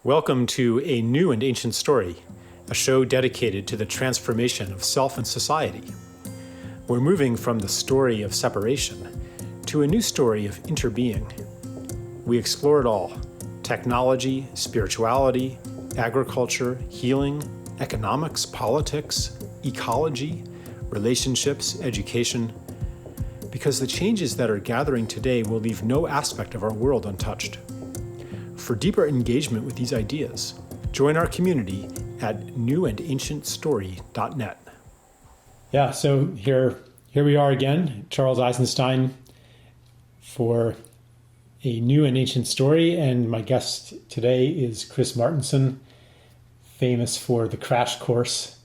Welcome to A New and Ancient Story, a show dedicated to the transformation of self and society. We're moving from the story of separation to a new story of interbeing. We explore it all: technology, spirituality, agriculture, healing, economics, politics, ecology, relationships, education, because the changes that are gathering today will leave no aspect of our world untouched. For deeper engagement with these ideas, join our community at newandancientstory.net. Yeah, so here we are again, Charles Eisenstein, for a new and ancient story, and my guest today is Chris Martenson, famous for the Crash Course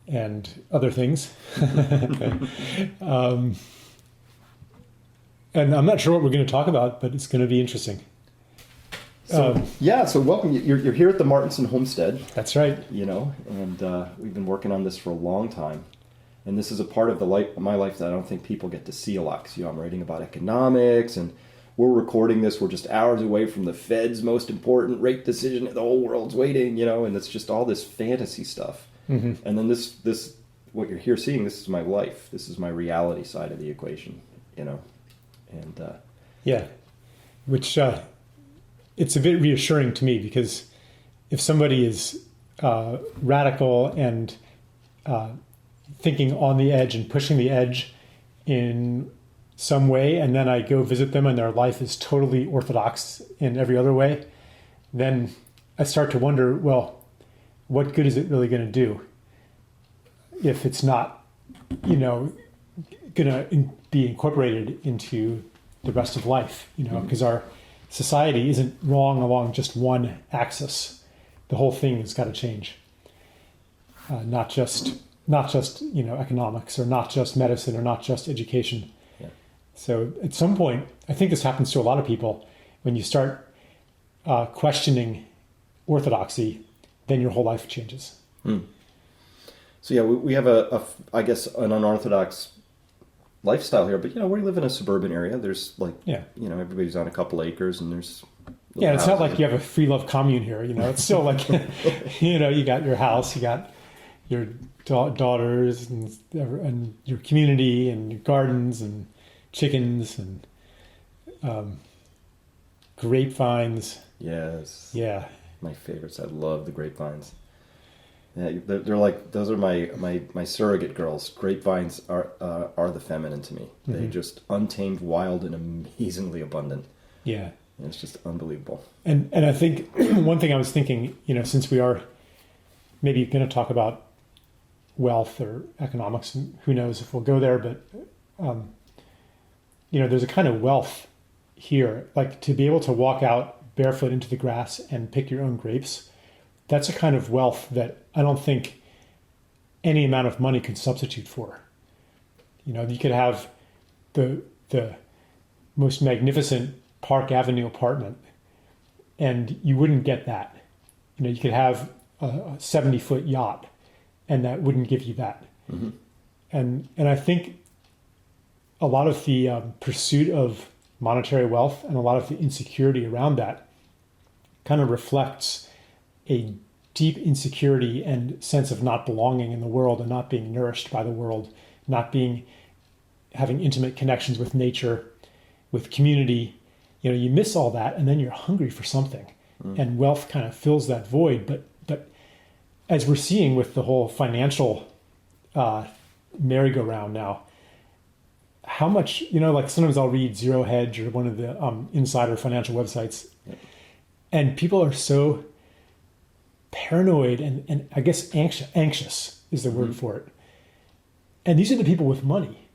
and other things. And I'm not sure what we're going to talk about, but it's going to be interesting. So welcome. You're here at the Martenson homestead. That's right. And we've been working on this for a long time. And this is a part of my life that I don't think people get to see a lot. Because, I'm writing about economics, and we're recording this. We're just hours away from the Fed's most important rate decision. The whole world's waiting, and it's just all this fantasy stuff. Mm-hmm. And then this, what you're here seeing, this is my life. This is my reality side of the equation, And which... it's a bit reassuring to me, because if somebody is radical and thinking on the edge and pushing the edge in some way, and then I go visit them and their life is totally orthodox in every other way, then I start to wonder, well, what good is it really going to do if it's not, going to be incorporated into the rest of life, because our society isn't wrong along just one axis. The whole thing has got to change. Not just economics, or not just medicine, or not just education. Yeah. So at some point, I think this happens to a lot of people. When you start questioning orthodoxy, then your whole life changes. Mm. So we have I guess an unorthodox lifestyle here, but we live in a suburban area. There's everybody's on a couple acres, and there's it's not like you have a free love commune here. It's still like you got your house, you got your daughters, and your community, and your gardens, and chickens, and grapevines. Yes. Yeah. My favorites. I love the grapevines. Yeah, they're like, those are my surrogate girls. Grapevines are the feminine to me. Mm-hmm. They're just untamed, wild, and amazingly abundant. Yeah. And it's just unbelievable. And I think one thing I was thinking, since we are maybe going to talk about wealth or economics, and who knows if we'll go there, but there's a kind of wealth here, like to be able to walk out barefoot into the grass and pick your own grapes. That's a kind of wealth that I don't think any amount of money could substitute for. You could have the most magnificent Park Avenue apartment, and you wouldn't get that. You could have a 70-foot yacht, and that wouldn't give you that. Mm-hmm. And I think a lot of the pursuit of monetary wealth and a lot of the insecurity around that kind of reflects a deep insecurity and sense of not belonging in the world, and not being nourished by the world, having intimate connections with nature, with community. You miss all that, and then you're hungry for something. And wealth kind of fills that void. But as we're seeing with the whole financial merry-go-round now, how much, like sometimes I'll read Zero Hedge or one of the insider financial websites, and people are so paranoid and I guess anxious is the word for it. And these are the people with money.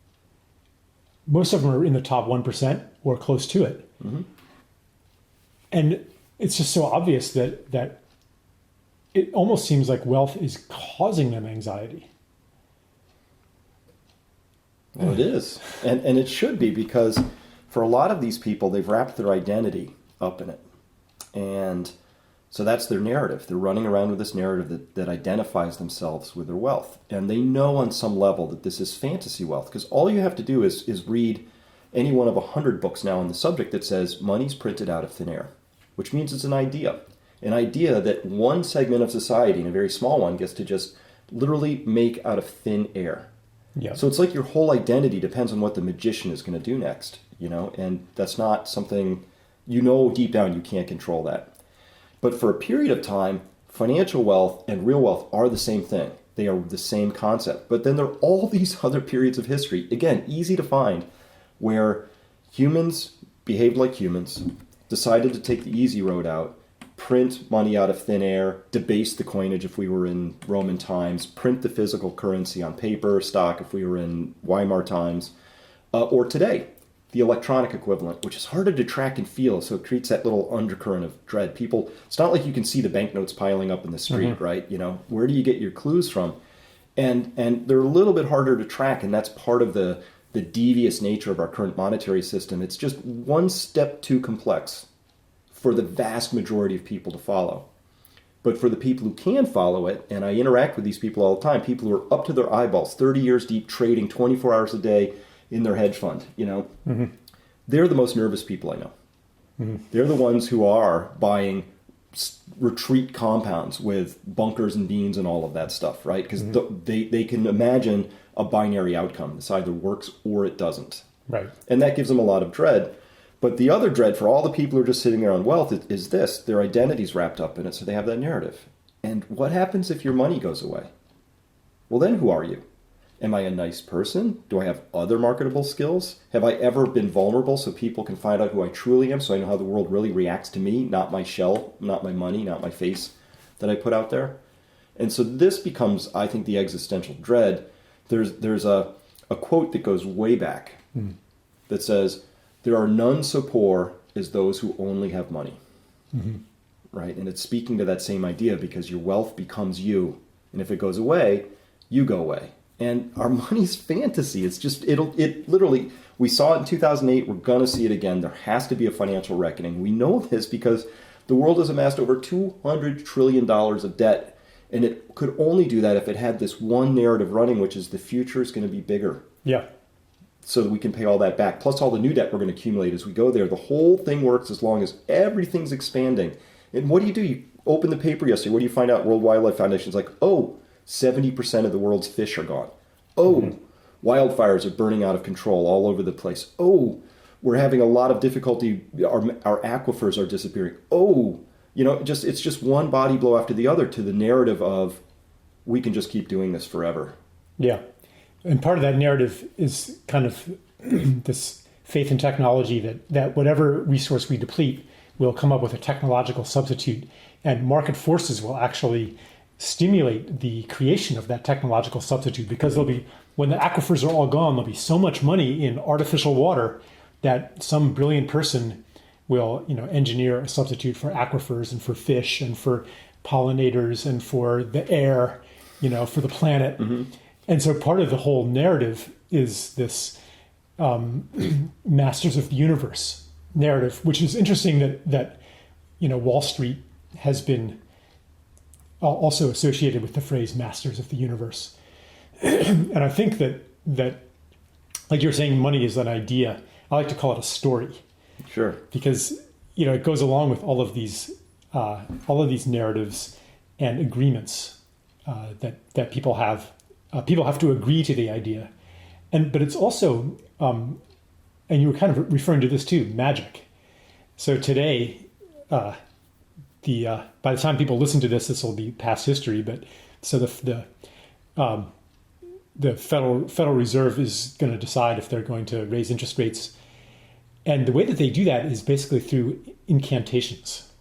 Most of them are in the top 1% or close to it. Mm-hmm. And it's just so obvious that it almost seems like wealth is causing them anxiety. Well, it is. And it should be, because for a lot of these people, they've wrapped their identity up in it. And so that's their narrative. They're running around with this narrative that identifies themselves with their wealth. And they know on some level that this is fantasy wealth, because all you have to do is read any one of 100 books now on the subject that says money's printed out of thin air, which means it's an idea. An idea that one segment of society, and a very small one, gets to just literally make out of thin air. Yeah. So it's like your whole identity depends on what the magician is going to do next, and that's not something, deep down you can't control that. But for a period of time, financial wealth and real wealth are the same thing. They are the same concept. But then there are all these other periods of history, again, easy to find, where humans behaved like humans, decided to take the easy road out, print money out of thin air, debase the coinage if we were in Roman times, print the physical currency on paper, stock if we were in Weimar times, or today, the electronic equivalent, which is harder to track and feel, so it creates that little undercurrent of dread. People, it's not like you can see the banknotes piling up in the street, right? Where do you get your clues from? And they're a little bit harder to track, and that's part of the devious nature of our current monetary system. It's just one step too complex for the vast majority of people to follow. But for the people who can follow it, and I interact with these people all the time, people who are up to their eyeballs, 30 years deep, trading 24 hours a day in their hedge fund, they're the most nervous people I know. They're the ones who are buying retreat compounds with bunkers and beans and all of that stuff, right? Because they can imagine a binary outcome. This either works or it doesn't. Right. And that gives them a lot of dread. But the other dread for all the people who are just sitting there on wealth is this. Their identity's wrapped up in it, so they have that narrative. And what happens if your money goes away? Well, then who are you? Am I a nice person? Do I have other marketable skills? Have I ever been vulnerable so people can find out who I truly am, so I know how the world really reacts to me, not my shell, not my money, not my face that I put out there? And so this becomes, I think, the existential dread. There's a quote that goes way back that says, "There are none so poor as those who only have money." Right? And it's speaking to that same idea, because your wealth becomes you. And if it goes away, you go away. And our money's fantasy. It's just, it literally, we saw it in 2008. We're going to see it again. There has to be a financial reckoning. We know this because the world has amassed over $200 trillion of debt. And it could only do that if it had this one narrative running, which is the future is going to be bigger. Yeah. So that we can pay all that back. Plus all the new debt we're going to accumulate as we go there. The whole thing works as long as everything's expanding. And what do? You open the paper yesterday. What do you find out? World Wildlife Foundation's like, 70% of the world's fish are gone. Wildfires are burning out of control all over the place. We're having a lot of difficulty. Our aquifers are disappearing. It's just one body blow after the other to the narrative of we can just keep doing this forever. Yeah. And part of that narrative is kind of this faith in technology that whatever resource we deplete will come up with a technological substitute, and market forces will actually stimulate the creation of that technological substitute, because when the aquifers are all gone, there'll be so much money in artificial water that some brilliant person will, engineer a substitute for aquifers and for fish and for pollinators and for the air, for the planet. And so part of the whole narrative is this masters of the universe narrative, which is interesting that Wall Street has been also associated with the phrase masters of the universe. And I think that like you're saying, money is an idea. I like to call it a story. Sure. Because it goes along with all of these narratives and agreements that people have. People have to agree to the idea, but it's also, and you were kind of referring to this too, magic. So today, by the time people listen to this will be past history. But so the Federal Reserve is going to decide if they're going to raise interest rates, and the way that they do that is basically through incantations.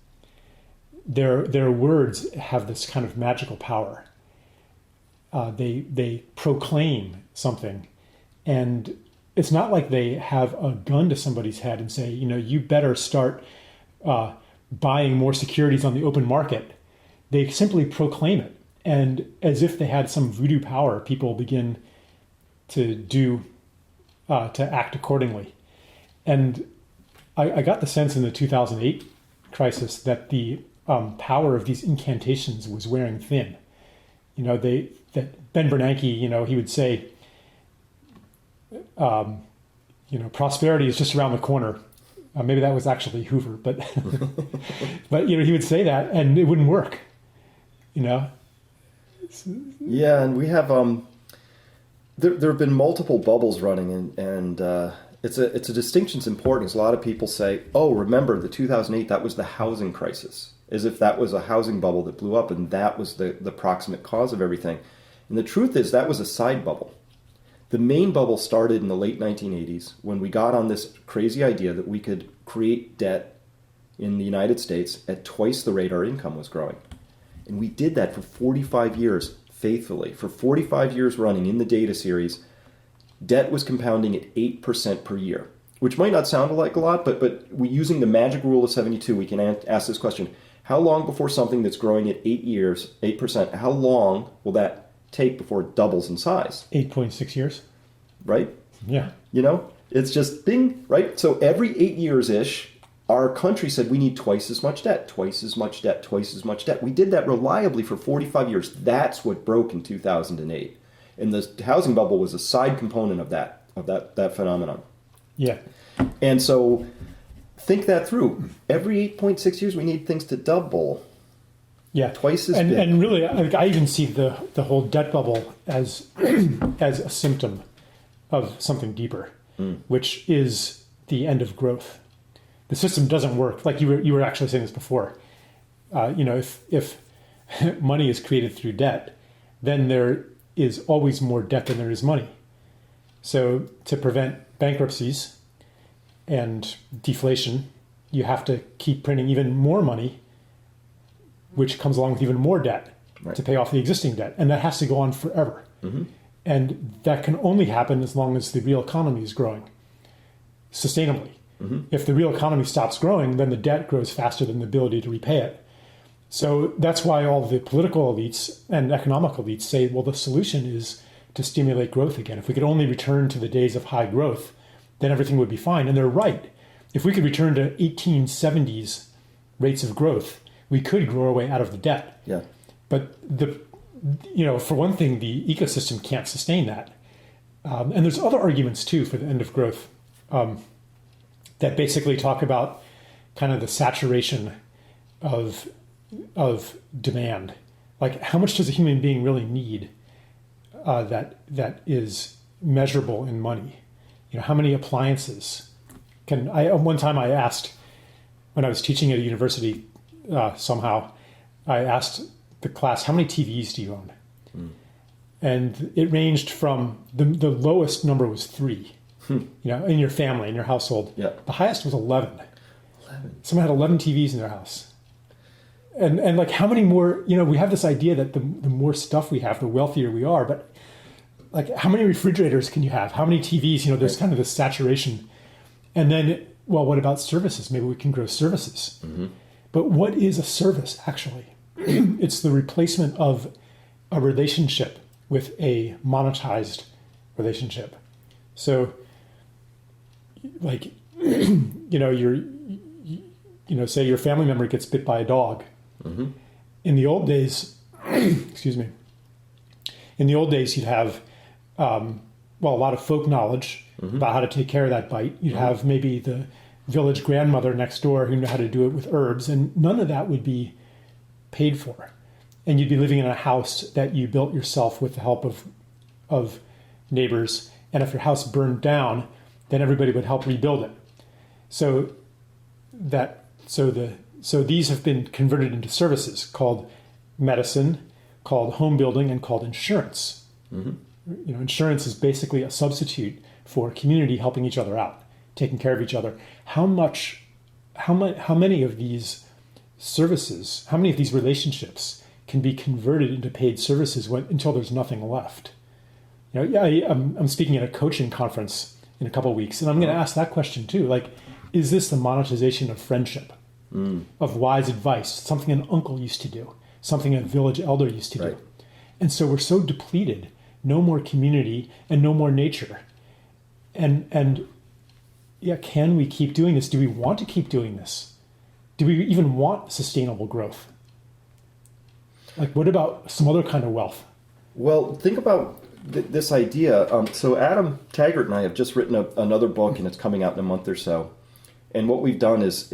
Their words have this kind of magical power. They proclaim something, and it's not like they have a gun to somebody's head and say, you better start buying more securities on the open market. They simply proclaim it, and as if they had some voodoo power, people begin to act accordingly. And I got the sense in the 2008 crisis that the power of these incantations was wearing thin. That Ben Bernanke, he would say, prosperity is just around the corner. Maybe that was actually Hoover, but but he would say that, and it wouldn't work. Yeah, and we have there have been multiple bubbles running, and it's a distinction that's important. Because a lot of people say, "Oh, remember the 2008? That was the housing crisis," as if that was a housing bubble that blew up, and that was the proximate cause of everything. And the truth is, that was a side bubble. The main bubble started in the late 1980s when we got on this crazy idea that we could create debt in the United States at twice the rate our income was growing. And we did that for 45 years faithfully. For 45 years running in the data series, debt was compounding at 8% per year, which might not sound like a lot, but using the magic rule of 72, we can ask this question. How long before something that's growing at 8%, how long will that take before it doubles in size? 8.6 years. Right? Yeah. It's just bing, right? So every 8 years-ish, our country said we need twice as much debt, twice as much debt, twice as much debt. We did that reliably for 45 years. That's what broke in 2008. And the housing bubble was a side component of that phenomenon. Yeah. And so think that through. Every 8.6 years, we need things to double. Yeah, twice as big. And really, I even see the whole debt bubble as as a symptom of something deeper, which is the end of growth. The system doesn't work. Like you were actually saying this before. If money is created through debt, then there is always more debt than there is money. So to prevent bankruptcies and deflation, you have to keep printing even more money, which comes along with even more debt to pay off the existing debt. And that has to go on forever. Mm-hmm. And that can only happen as long as the real economy is growing sustainably. Mm-hmm. If the real economy stops growing, then the debt grows faster than the ability to repay it. So that's why all the political elites and economic elites say, well, the solution is to stimulate growth again. If we could only return to the days of high growth, then everything would be fine. And they're right. If we could return to 1870s rates of growth, we could grow our way out of the debt. Yeah. But for one thing, the ecosystem can't sustain that. And there's other arguments too for the end of growth that basically talk about kind of the saturation of demand. Like, how much does a human being really need that is measurable in money? How many appliances one time I asked, when I was teaching at a university, somehow I asked the class, how many TVs do you own? And it ranged from the lowest number was 3, in your family, in your household. Yeah. The highest was 11. Someone had 11 TVs in their house. And like, how many more, we have this idea that the more stuff we have, the wealthier we are, but like, how many refrigerators can you have? How many TVs? There's kind of this saturation. And then, well, what about services? Maybe we can grow services. Mm-hmm. But what is a service, actually? It's the replacement of a relationship with a monetized relationship. So, like, say your family member gets bit by a dog. Mm-hmm. In the old days, excuse me, you'd have, a lot of folk knowledge about how to take care of that bite. You'd have maybe the village grandmother next door who knew how to do it with herbs, and none of that would be paid for. And you'd be living in a house that you built yourself with the help of neighbors. And if your house burned down, then everybody would help rebuild it. So these have been converted into services called medicine, called home building, and called insurance. Mm-hmm. Insurance is basically a substitute for community helping each other out, taking care of each other. How many of these services, how many of these relationships can be converted into paid services until there's nothing left? I'm speaking at a coaching conference in a couple of weeks, and I'm going to ask that question too. Like, is this the monetization of friendship, of wise advice, something an uncle used to do, something a village elder used to do? And so we're so depleted, no more community and no more nature. And can we keep doing this? Do we want to keep doing this? Do we even want sustainable growth? Like, what about some other kind of wealth? Well, think about this idea. So Adam Taggart and I have just written another book, and it's coming out in a month or so. And what we've done is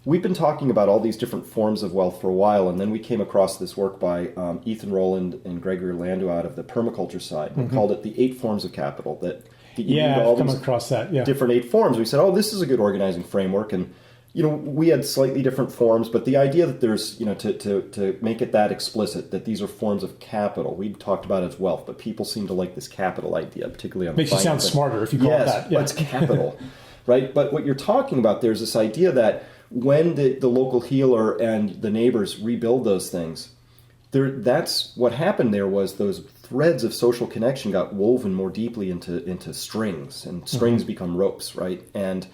we've been talking about all these different forms of wealth for a while, and then we came across this work by Ethan Roland and Gregory Landau out of the permaculture side. They called it the 8 forms of capital. That you need all I've come these across that. Yeah, different 8 forms. We said, oh, this is a good organizing framework, and we had slightly different forms, but the idea that there's to make it that explicit that these are forms of capital. We talked about it as wealth, but people seem to like this capital idea, particularly on makes the you sound smarter if you call it that. Yeah, it's capital, right? But what you're talking about, there's this idea that when the local healer and the neighbors rebuild those things, that's what happened there was those threads of social connection got woven more deeply into strings, and strings become ropes, right? And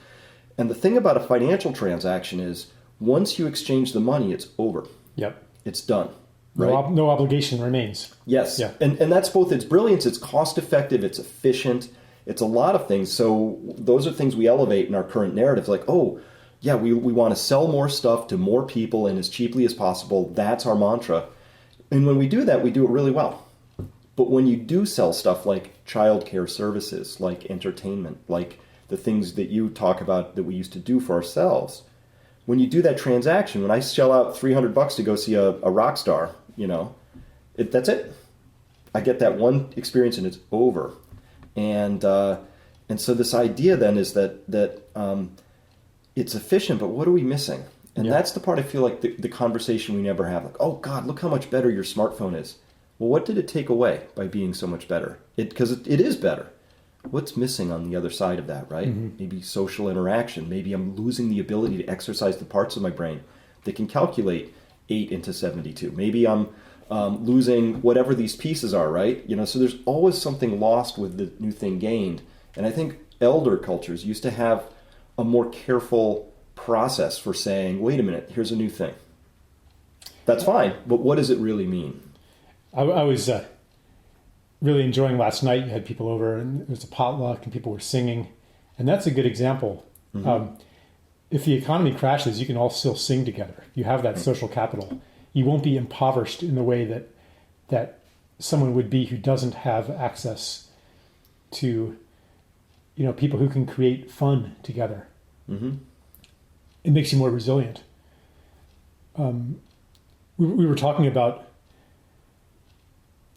the thing about a financial transaction is once you exchange the money, it's over. Yep. It's done. Right? No obligation remains. Yes. Yeah. And that's both its brilliance, it's cost effective, it's efficient, it's a lot of things. So those are things we elevate in our current narrative, like, oh, yeah, we want to sell more stuff to more people and as cheaply as possible. That's our mantra. And when we do that, we do it really well. But when you do sell stuff like childcare services, like entertainment, like the things that you talk about that we used to do for ourselves, when you do that transaction, when I shell out $300 to go see a rock star, that's it. I get that one experience and it's over. And so this idea then is that it's efficient, but what are we missing? And that's the part I feel like the conversation we never have. Like, oh God, look how much better your smartphone is. Well, what did it take away by being so much better? Because it is better. What's missing on the other side of that, right? Maybe social interaction. Maybe I'm losing the ability to exercise the parts of my brain that can calculate 8 into 72. Maybe I'm losing whatever these pieces are, right? So there's always something lost with the new thing gained. And I think elder cultures used to have a more careful process for saying, wait a minute, here's a new thing. That's fine, but what does it really mean? I was really enjoying last night. You had people over and it was a potluck and people were singing. And that's a good example. If the economy crashes, you can all still sing together. You have that social capital. You won't be impoverished in the way that someone would be who doesn't have access to, people who can create fun together. It makes you more resilient. We were talking about,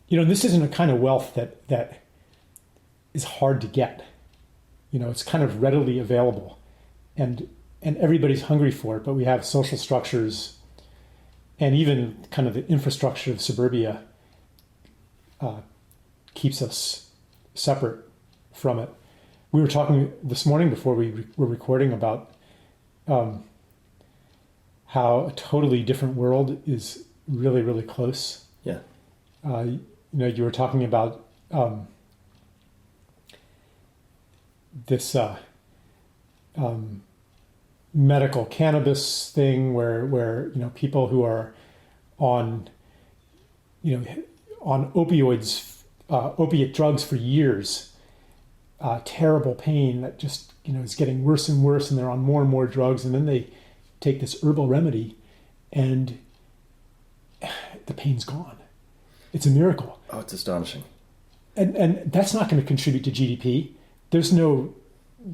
this isn't a kind of wealth that is hard to get. It's kind of readily available, and everybody's hungry for it. But we have social structures, and even kind of the infrastructure of suburbia keeps us separate from it. We were talking this morning before we were recording about how a totally different world is really, really close. Yeah. You were talking about this medical cannabis thing where people who are on opioids, opiate drugs for years, terrible pain that just is getting worse and worse, and they're on more and more drugs, and then they take this herbal remedy and the pain's gone. It's a miracle. Oh, it's astonishing. And that's not going to contribute to GDP. There's no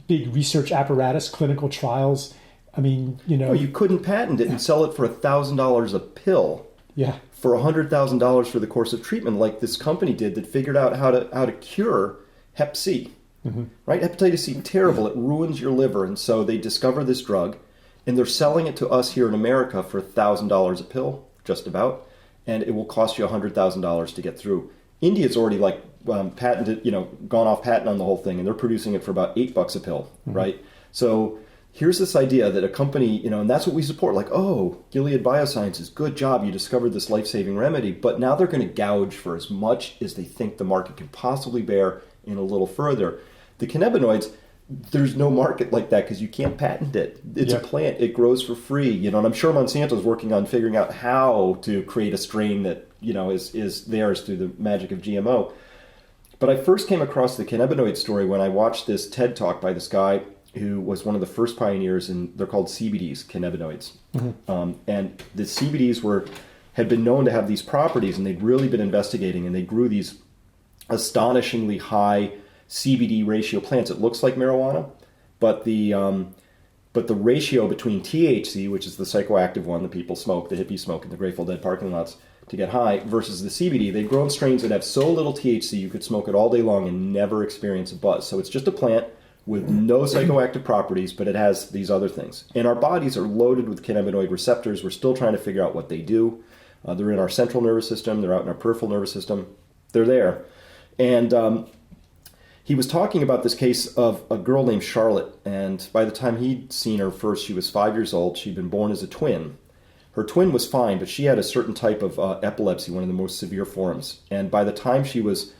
big research apparatus, clinical trials. I mean, Oh, you couldn't patent it and sell it for $1,000 a pill. Yeah. For $100,000 for the course of treatment, like this company did that figured out how to cure Hep C. Right? Hepatitis C, terrible. It ruins your liver. And so they discover this drug, and they're selling it to us here in America for $1,000 a pill, just about. And it will cost you $100,000 to get through. India's already patented, gone off patent on the whole thing, and they're producing it for about $8 a pill, right? So here's this idea that a company, and that's what we support. Like, oh, Gilead Biosciences, good job, you discovered this life-saving remedy, but now they're going to gouge for as much as they think the market can possibly bear and a little further. The cannabinoids, there's no market like that because you can't patent it. It's a plant. It grows for free. And I'm sure Monsanto's working on figuring out how to create a strain that, is theirs through the magic of GMO. But I first came across the cannabinoid story when I watched this TED Talk by this guy who was one of the first pioneers, and they're called CBDs, cannabinoids. And the CBDs had been known to have these properties, and they'd really been investigating, and they grew these astonishingly high CBD ratio plants. It looks like marijuana, but the but the ratio between THC, which is the psychoactive one that people smoke, the hippies smoke in the Grateful Dead parking lots to get high, versus the CBD, they've grown strains that have so little THC you could smoke it all day long and never experience a buzz. So it's just a plant with no psychoactive properties, but it has these other things. And our bodies are loaded with cannabinoid receptors. We're still trying to figure out what they do. They're in our central nervous system. They're out in our peripheral nervous system. They're there. And he was talking about this case of a girl named Charlotte. And by the time he'd seen her first, she was 5 years old. She'd been born as a twin. Her twin was fine, but she had a certain type of epilepsy, one of the most severe forms. And by the time she was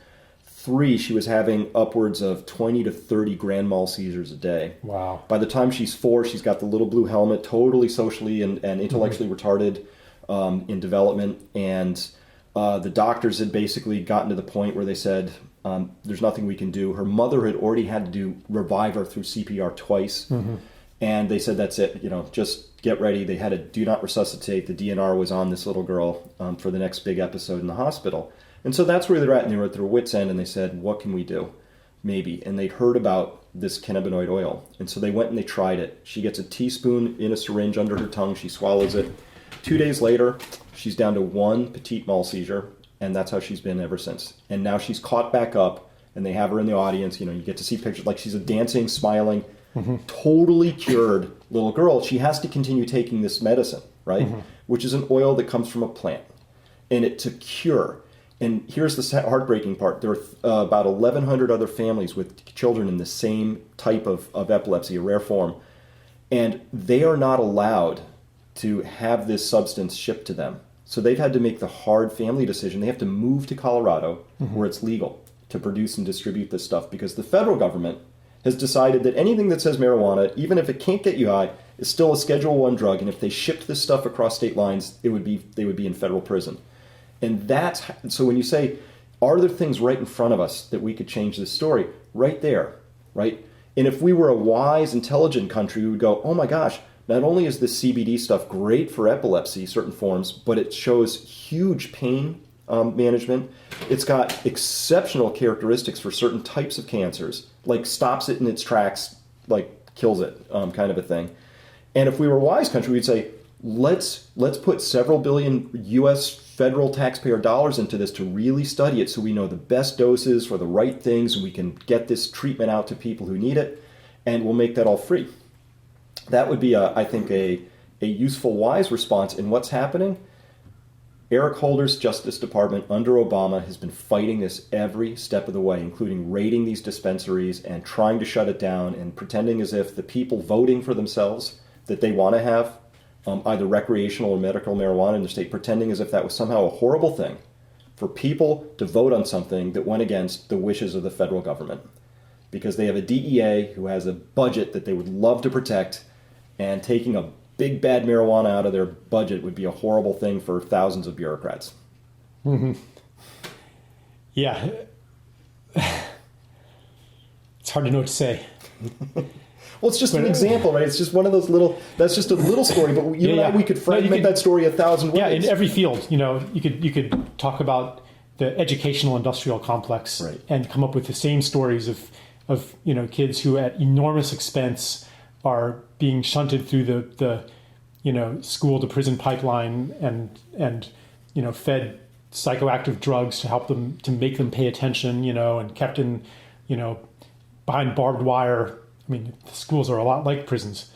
3, she was having upwards of 20 to 30 grand mal seizures a day. Wow. By the time she's 4, she's got the little blue helmet, totally socially and intellectually retarded in development. And the doctors had basically gotten to the point where they said, there's nothing we can do. Her mother had already had to revive her through CPR twice. And they said, that's it, just get ready. They had a do not resuscitate. The DNR was on this little girl for the next big episode in the hospital. And so that's where they're at, and they were at their wits' end, and they said, what can we do? Maybe. And they'd heard about this cannabinoid oil. And so they went and they tried it. She gets a teaspoon in a syringe under her tongue. She swallows it. 2 days later, she's down to 1 petit mal seizure, and that's how she's been ever since. And now she's caught back up, and they have her in the audience. You get to see pictures. Like, she's a dancing, smiling, totally cured little girl. She has to continue taking this medicine, right? Which is an oil that comes from a plant. And it to cure. And here's the heartbreaking part. There are about 1,100 other families with children in the same type of epilepsy, a rare form. And they are not allowed to have this substance shipped to them. So they've had to make the hard family decision. They have to move to Colorado, where it's legal to produce and distribute this stuff, because the federal government has decided that anything that says marijuana, even if it can't get you high, is still a Schedule I drug. And if they shipped this stuff across state lines, they would be in federal prison. And so when you say, are there things right in front of us that we could change this story? Right there, right? And if we were a wise, intelligent country, we would go, oh my gosh, not only is this CBD stuff great for epilepsy, certain forms, but it shows huge pain management. It's got exceptional characteristics for certain types of cancers, like stops it in its tracks, like kills it, kind of a thing. And if we were a wise country, we'd say, let's put several billion U.S. federal taxpayer dollars into this to really study it, so we know the best doses for the right things, and we can get this treatment out to people who need it, and we'll make that all free. That would be, I think, a useful, wise response. And what's happening? Eric Holder's Justice Department under Obama has been fighting this every step of the way, including raiding these dispensaries and trying to shut it down and pretending as if the people voting for themselves that they want to have either recreational or medical marijuana in the state, pretending as if that was somehow a horrible thing for people to vote on something that went against the wishes of the federal government, because they have a DEA who has a budget that they would love to protect, and taking a big bad marijuana out of their budget would be a horrible thing for thousands of bureaucrats. Yeah. It's hard to know what to say. Well, it's just an example, right? It's just one of those that's just a little story, but we could fragment that story 1,000 ways. Yeah, in every field, you could talk about the educational industrial complex, right, and come up with the same stories of kids who at enormous expense are being shunted through the school to prison pipeline and fed psychoactive drugs to help them, to make them pay attention, and kept in behind barbed wire. I mean, the schools are a lot like prisons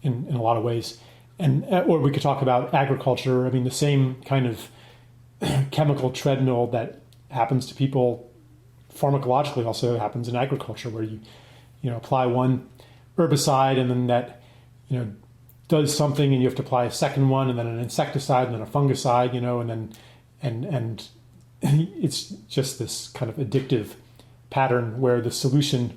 in a lot of ways. Or we could talk about agriculture. I mean, the same kind of chemical treadmill that happens to people pharmacologically also happens in agriculture, where you apply one herbicide and then that does something, and you have to apply a second one, and then an insecticide, and then a fungicide, and it's just this kind of addictive pattern where the solution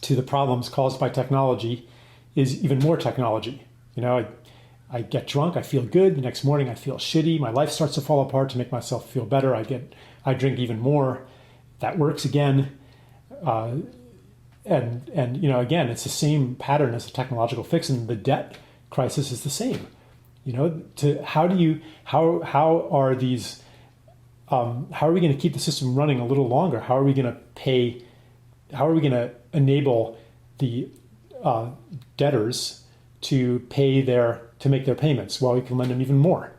to the problems caused by technology is even more technology. I get drunk, I feel good. The next morning I feel shitty. My life starts to fall apart. To make myself feel better, I drink even more. That works again. And again, it's the same pattern as the technological fix, and the debt crisis is the same. How are we going to keep the system running a little longer? How are we going to enable the debtors to make their payments, while we can lend them even more.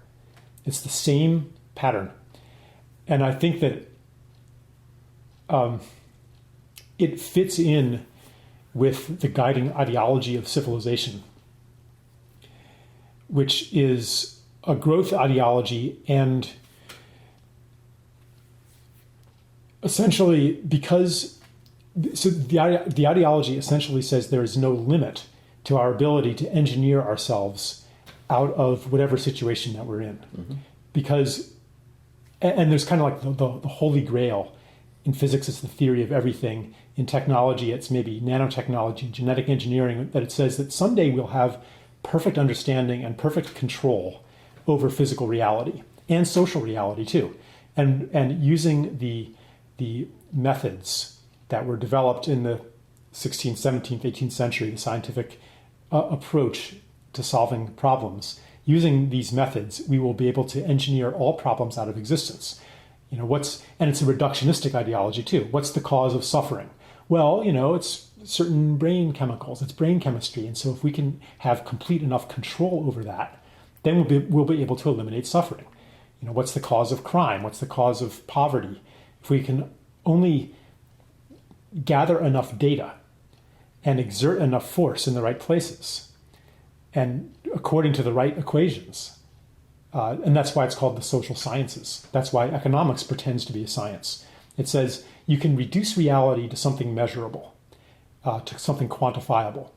It's the same pattern. And I think that it fits in with the guiding ideology of civilization, which is a growth ideology, and essentially the ideology essentially says there is no limit to our ability to engineer ourselves out of whatever situation that we're in. Mm-hmm. Because, and there's kind of like the holy grail. In physics, it's the theory of everything. In technology, it's maybe nanotechnology, genetic engineering, that it says that someday we'll have perfect understanding and perfect control over physical reality and social reality too. And using the methods that were developed in the 16th, 17th, 18th century, the scientific approach to solving problems, using these methods, we will be able to engineer all problems out of existence. And it's a reductionistic ideology too. What's the cause of suffering? Well, it's certain brain chemicals, it's brain chemistry. And so if we can have complete enough control over that, then we'll be able to eliminate suffering. What's the cause of crime? What's the cause of poverty? If we can only gather enough data and exert enough force in the right places and according to the right equations, and that's why it's called the social sciences. That's why economics pretends to be a science. It says you can reduce reality to something measurable, to something quantifiable.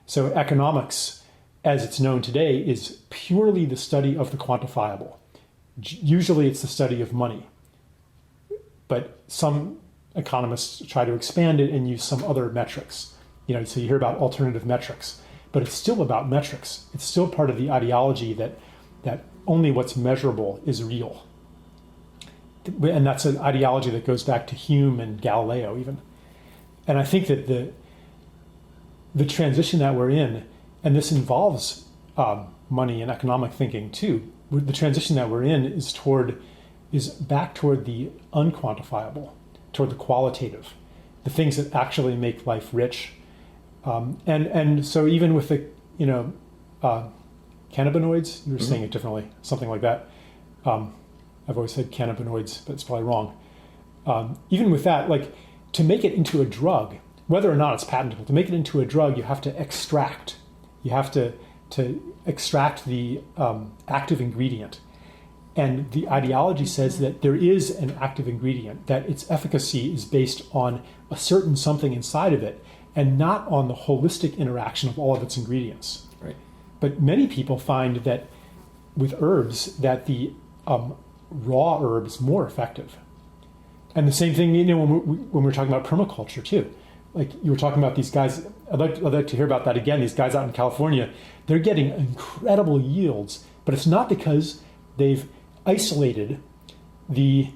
So economics, as it's known today, is purely the study of the quantifiable. Usually it's the study of money. But some economists try to expand it and use some other metrics. So you hear about alternative metrics, but it's still about metrics. It's still part of the ideology that only what's measurable is real. And that's an ideology that goes back to Hume and Galileo even. And I think that the transition that we're in, and this involves money and economic thinking too, the transition that we're in is back toward the unquantifiable, toward the qualitative, the things that actually make life rich. And so even with the, cannabinoids, you were saying it differently, something like that. I've always said cannabinoids, but it's probably wrong. Even with that, like to make it into a drug, whether or not it's patentable, to make it into a drug, you have to extract. You have to extract the active ingredient. And the ideology says that there is an active ingredient, that its efficacy is based on a certain something inside of it and not on the holistic interaction of all of its ingredients. Right. But many people find that with herbs, that the raw herb is more effective. And the same thing, when we're talking about permaculture too. Like you were talking about these guys, I'd like to hear about that again. These guys out in California, they're getting incredible yields, but it's not because they've isolated the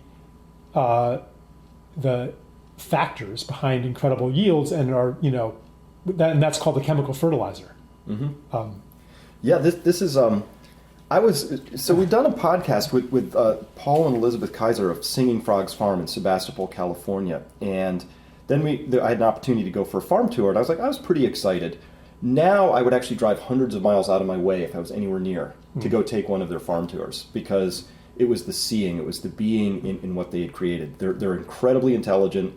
factors behind incredible yields and are, and that's called the chemical fertilizer. Mm-hmm. This is we've done a podcast with Paul and Elizabeth Kaiser of Singing Frogs Farm in Sebastopol, California, and then I had an opportunity to go for a farm tour, and I was pretty excited. Now I would actually drive hundreds of miles out of my way if I was anywhere near to go take one of their farm tours, because it was the seeing, it was the being in what they had created. They're incredibly intelligent,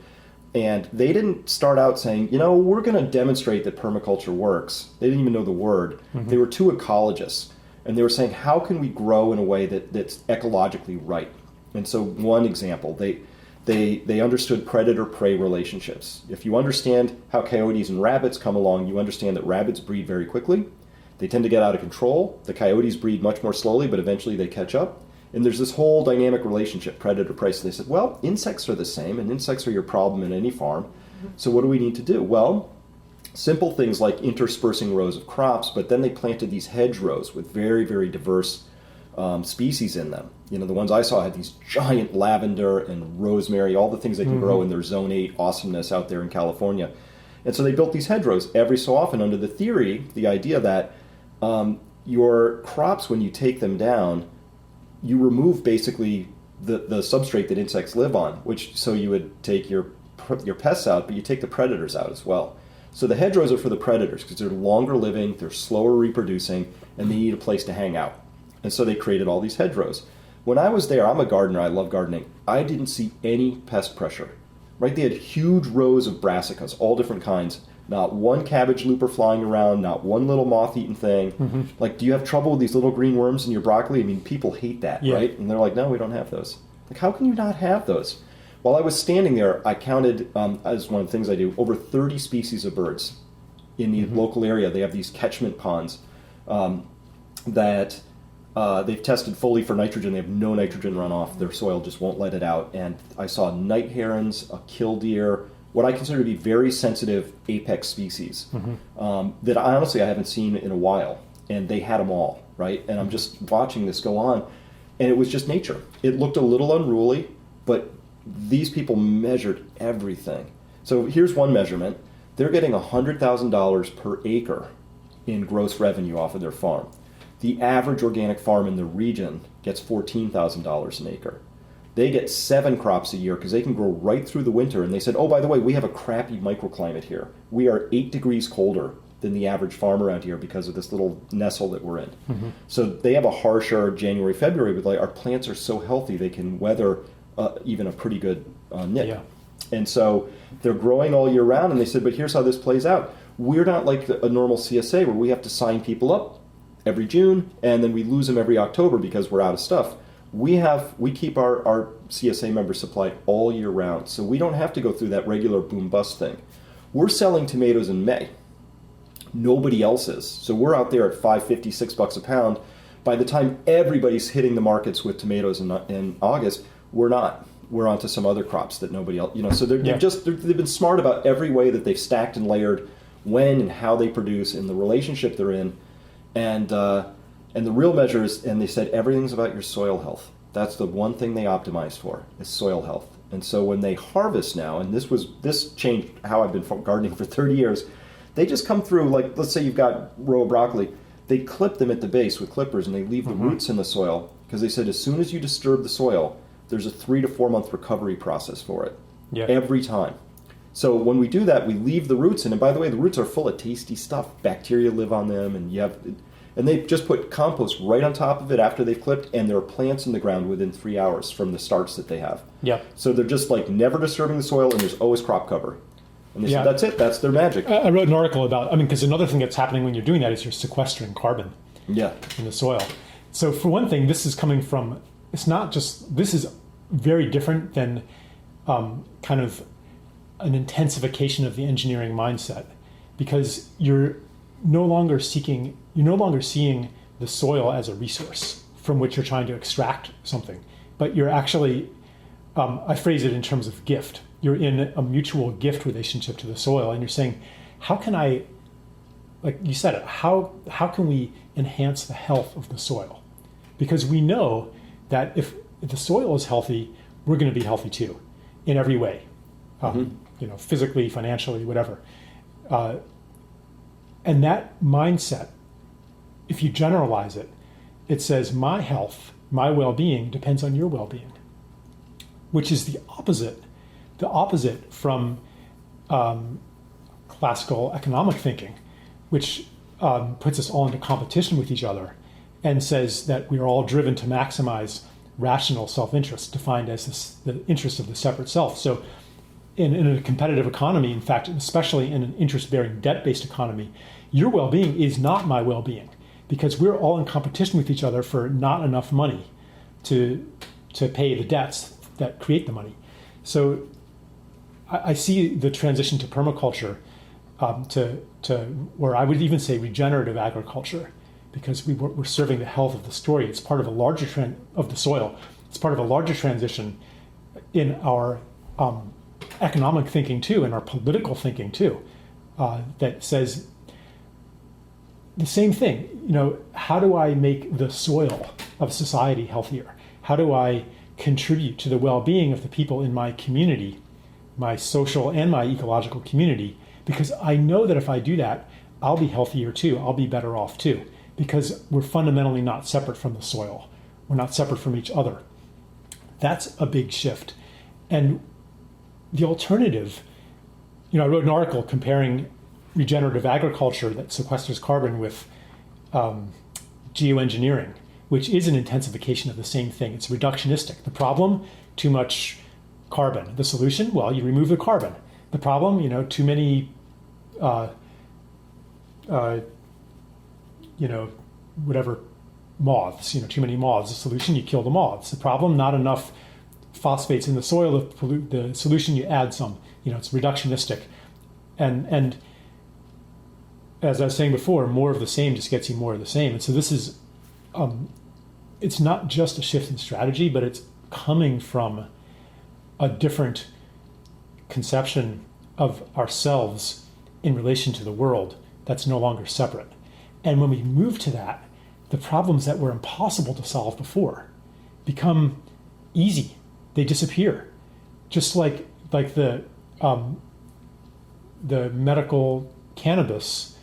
and they didn't start out saying, we're going to demonstrate that permaculture works. They didn't even know the word. Mm-hmm. They were two ecologists, and they were saying, how can we grow in a way that's ecologically right? And so one example, they understood predator-prey relationships. If you understand how coyotes and rabbits come along, you understand that rabbits breed very quickly. They tend to get out of control. The coyotes breed much more slowly, but eventually they catch up. And there's this whole dynamic relationship, predator-prey. So they said, well, insects are the same, and insects are your problem in any farm. So what do we need to do? Well, simple things like interspersing rows of crops, but then they planted these hedgerows with very, very diverse species in them. The ones I saw had these giant lavender and rosemary, all the things they can grow in their Zone 8 awesomeness out there in California. And so they built these hedgerows every so often under the theory, the idea that your crops, when you take them down, you remove basically the substrate that insects live on, so you would take your pests out, but you take the predators out as well. So the hedgerows are for the predators because they're longer living, they're slower reproducing, and they need a place to hang out. And so they created all these hedgerows. When I was there, I'm a gardener, I love gardening. I didn't see any pest pressure, right? They had huge rows of brassicas, all different kinds. Not one cabbage looper flying around, not one little moth-eaten thing. Mm-hmm. Like, do you have trouble with these little green worms in your broccoli? I mean, people hate that, right? And they're like, no, we don't have those. Like, how can you not have those? While I was standing there, I counted, as one of the things I do, over 30 species of birds in the local area. They have these catchment ponds that they've tested fully for nitrogen. They have no nitrogen runoff. Their soil just won't let it out. And I saw night herons, a killdeer, what I consider to be very sensitive apex species that honestly I haven't seen in a while. And they had them all, right? And I'm just watching this go on. And it was just nature. It looked a little unruly, but these people measured everything. So here's one measurement. They're getting $100,000 per acre in gross revenue off of their farm. The average organic farm in the region gets $14,000 an acre. They get 7 crops a year because they can grow right through the winter. And they said, oh, by the way, we have a crappy microclimate here. We are 8 degrees colder than the average farm around here because of this little nestle that we're in. So they have a harsher January, February, but like our plants are so healthy they can weather even a pretty good nip. Yeah. And so they're growing all year round, and they said, but here's how this plays out. We're not like a normal CSA where we have to sign people up every June, and then we lose them every October because we're out of stuff. We keep our CSA members supplied all year round, so we don't have to go through that regular boom-bust thing. We're selling tomatoes in May. Nobody else is. So we're out there at $5.50, $6 a pound. By the time everybody's hitting the markets with tomatoes in August, we're not. We're onto some other crops that nobody else, So they've been smart about every way that they've stacked and layered when and how they produce and the relationship they're in, and the real measure is. And they said everything's about your soil health. That's the one thing they optimized for is soil health. And so when they harvest now, and this changed how I've been gardening for 30 years. They just come through, like, let's say you've got row of broccoli. They clip them at the base with clippers, and they leave the roots in the soil because they said as soon as you disturb the soil, there's a 3 to 4 month recovery process for it every time. So when we do that, we leave the roots in. And by the way, the roots are full of tasty stuff. Bacteria live on them, and they just put compost right on top of it after they've clipped, and there are plants in the ground within 3 hours from the starts that they have. So they're just like never disturbing the soil, and there's always crop cover. And they said, that's it. That's their magic. I wrote an article about, because another thing that's happening when you're doing that is you're sequestering carbon in the soil. So for one thing, this is coming from, this is very different than kind of an intensification of the engineering mindset, because you're no longer seeing the soil as a resource from which you're trying to extract something, but you're actually, I phrase it in terms of gift. You're in a mutual gift relationship to the soil, and you're saying, how can I, like you said, how can we enhance the health of the soil? Because we know that if the soil is healthy, we're going to be healthy too, in every way, physically, financially, whatever. And that mindset, if you generalize it, it says my health, my well-being depends on your well-being, which is the opposite from classical economic thinking, which puts us all into competition with each other and says that we are all driven to maximize rational self-interest, defined as the interest of the separate self. So in a competitive economy, in fact, especially in an interest-bearing debt-based economy, your well-being is not my well-being, because we're all in competition with each other for not enough money to pay the debts that create the money. So I see the transition to permaculture, to where I would even say regenerative agriculture, because we're serving the health of the story. It's part of a larger trend of the soil. It's part of a larger transition in our economic thinking too, and our political thinking too, that says the same thing. How do I make the soil of society healthier? How do I contribute to the well-being of the people in my community, my social and my ecological community? Because I know that if I do that, I'll be healthier too. I'll be better off too, because we're fundamentally not separate from the soil. We're not separate from each other. That's a big shift. And the alternative, I wrote an article comparing regenerative agriculture that sequesters carbon with geoengineering, which is an intensification of the same thing. It's reductionistic. The problem, too much carbon. The solution, well, you remove the carbon. The problem, too many, whatever, moths, too many moths. The solution, you kill the moths. The problem, not enough phosphates in the soil to pollute. The solution, you add some. It's reductionistic. And as I was saying before, more of the same just gets you more of the same. And so this is, it's not just a shift in strategy, but it's coming from a different conception of ourselves in relation to the world that's no longer separate. And when we move to that, the problems that were impossible to solve before become easy. They disappear. Just like the medical cannabis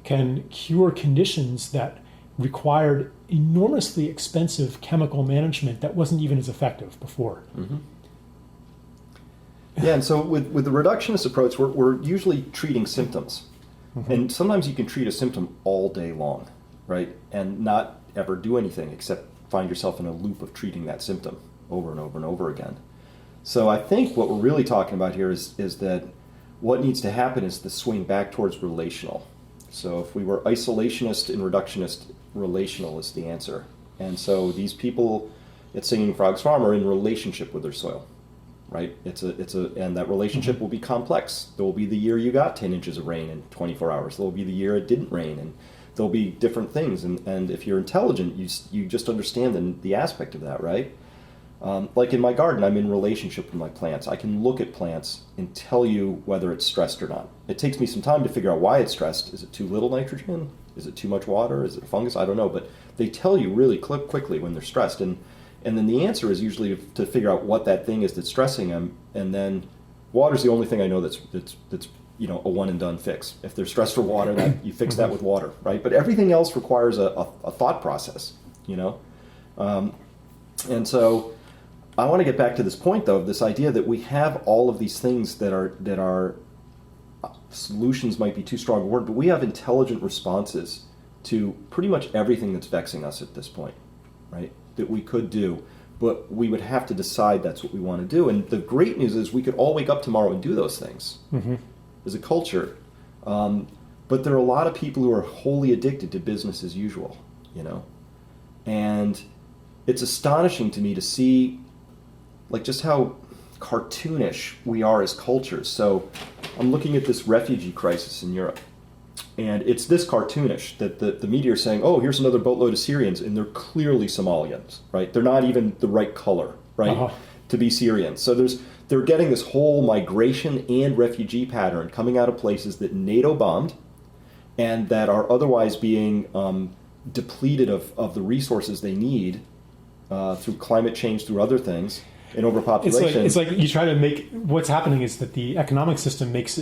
can cure conditions that required enormously expensive chemical management that wasn't even as effective before. Mm-hmm. Yeah, and so with the reductionist approach, we're usually treating symptoms. Mm-hmm. And sometimes you can treat a symptom all day long, right? And not ever do anything except find yourself in a loop of treating that symptom over and over and over again. So I think what we're really talking about here is that what needs to happen is the swing back towards relational. So if we were isolationist and reductionist, relational is the answer. And so these people at Singing Frogs Farm are in relationship with their soil, right? And that relationship will be complex. There will be the year you got 10 inches of rain in 24 hours. There will be the year it didn't rain, and there'll be different things. And if you're intelligent, you just understand the aspect of that, right? Like in my garden, I'm in relationship with my plants. I can look at plants and tell you whether it's stressed or not. It takes me some time to figure out why it's stressed. Is it too little nitrogen? Is it too much water? Is it a fungus? I don't know. But they tell you really quickly when they're stressed. And then the answer is usually to figure out what that thing is that's stressing them. And then water's the only thing I know that's a one and done fix. If they're stressed for water, that you fix that with water, right? But everything else requires a thought process, and so I want to get back to this point, though, of this idea that we have all of these things that are solutions might be too strong a word, but we have intelligent responses to pretty much everything that's vexing us at this point, right? That we could do, but we would have to decide that's what we want to do. And the great news is we could all wake up tomorrow and do those things as a culture. But there are a lot of people who are wholly addicted to business as usual, and it's astonishing to me to see just how cartoonish we are as cultures. So I'm looking at this refugee crisis in Europe, and it's this cartoonish that the media are saying, oh, here's another boatload of Syrians, and they're clearly Somalians, right? They're not even the right color, right, to be Syrians. So they're getting this whole migration and refugee pattern coming out of places that NATO bombed and that are otherwise being depleted of the resources they need through climate change, through other things. And overpopulation. It's like you try to make, what's happening is that the economic system makes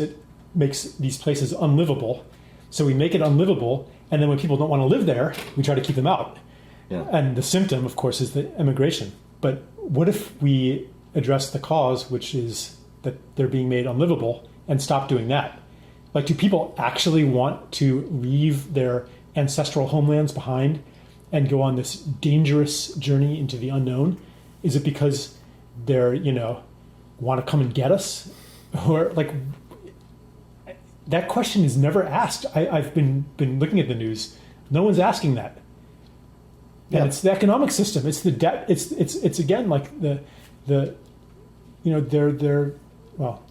these places unlivable. So we make it unlivable, and then when people don't want to live there, we try to keep them out. Yeah. And the symptom, of course, is the immigration. But what if we address the cause, which is that they're being made unlivable, and stop doing that? Like, do people actually want to leave their ancestral homelands behind and go on this dangerous journey into the unknown? Is it because they're, want to come and get us? Or that question is never asked. I've been looking at the news. No one's asking that. And it's the economic system. It's the debt. It's again like they're well.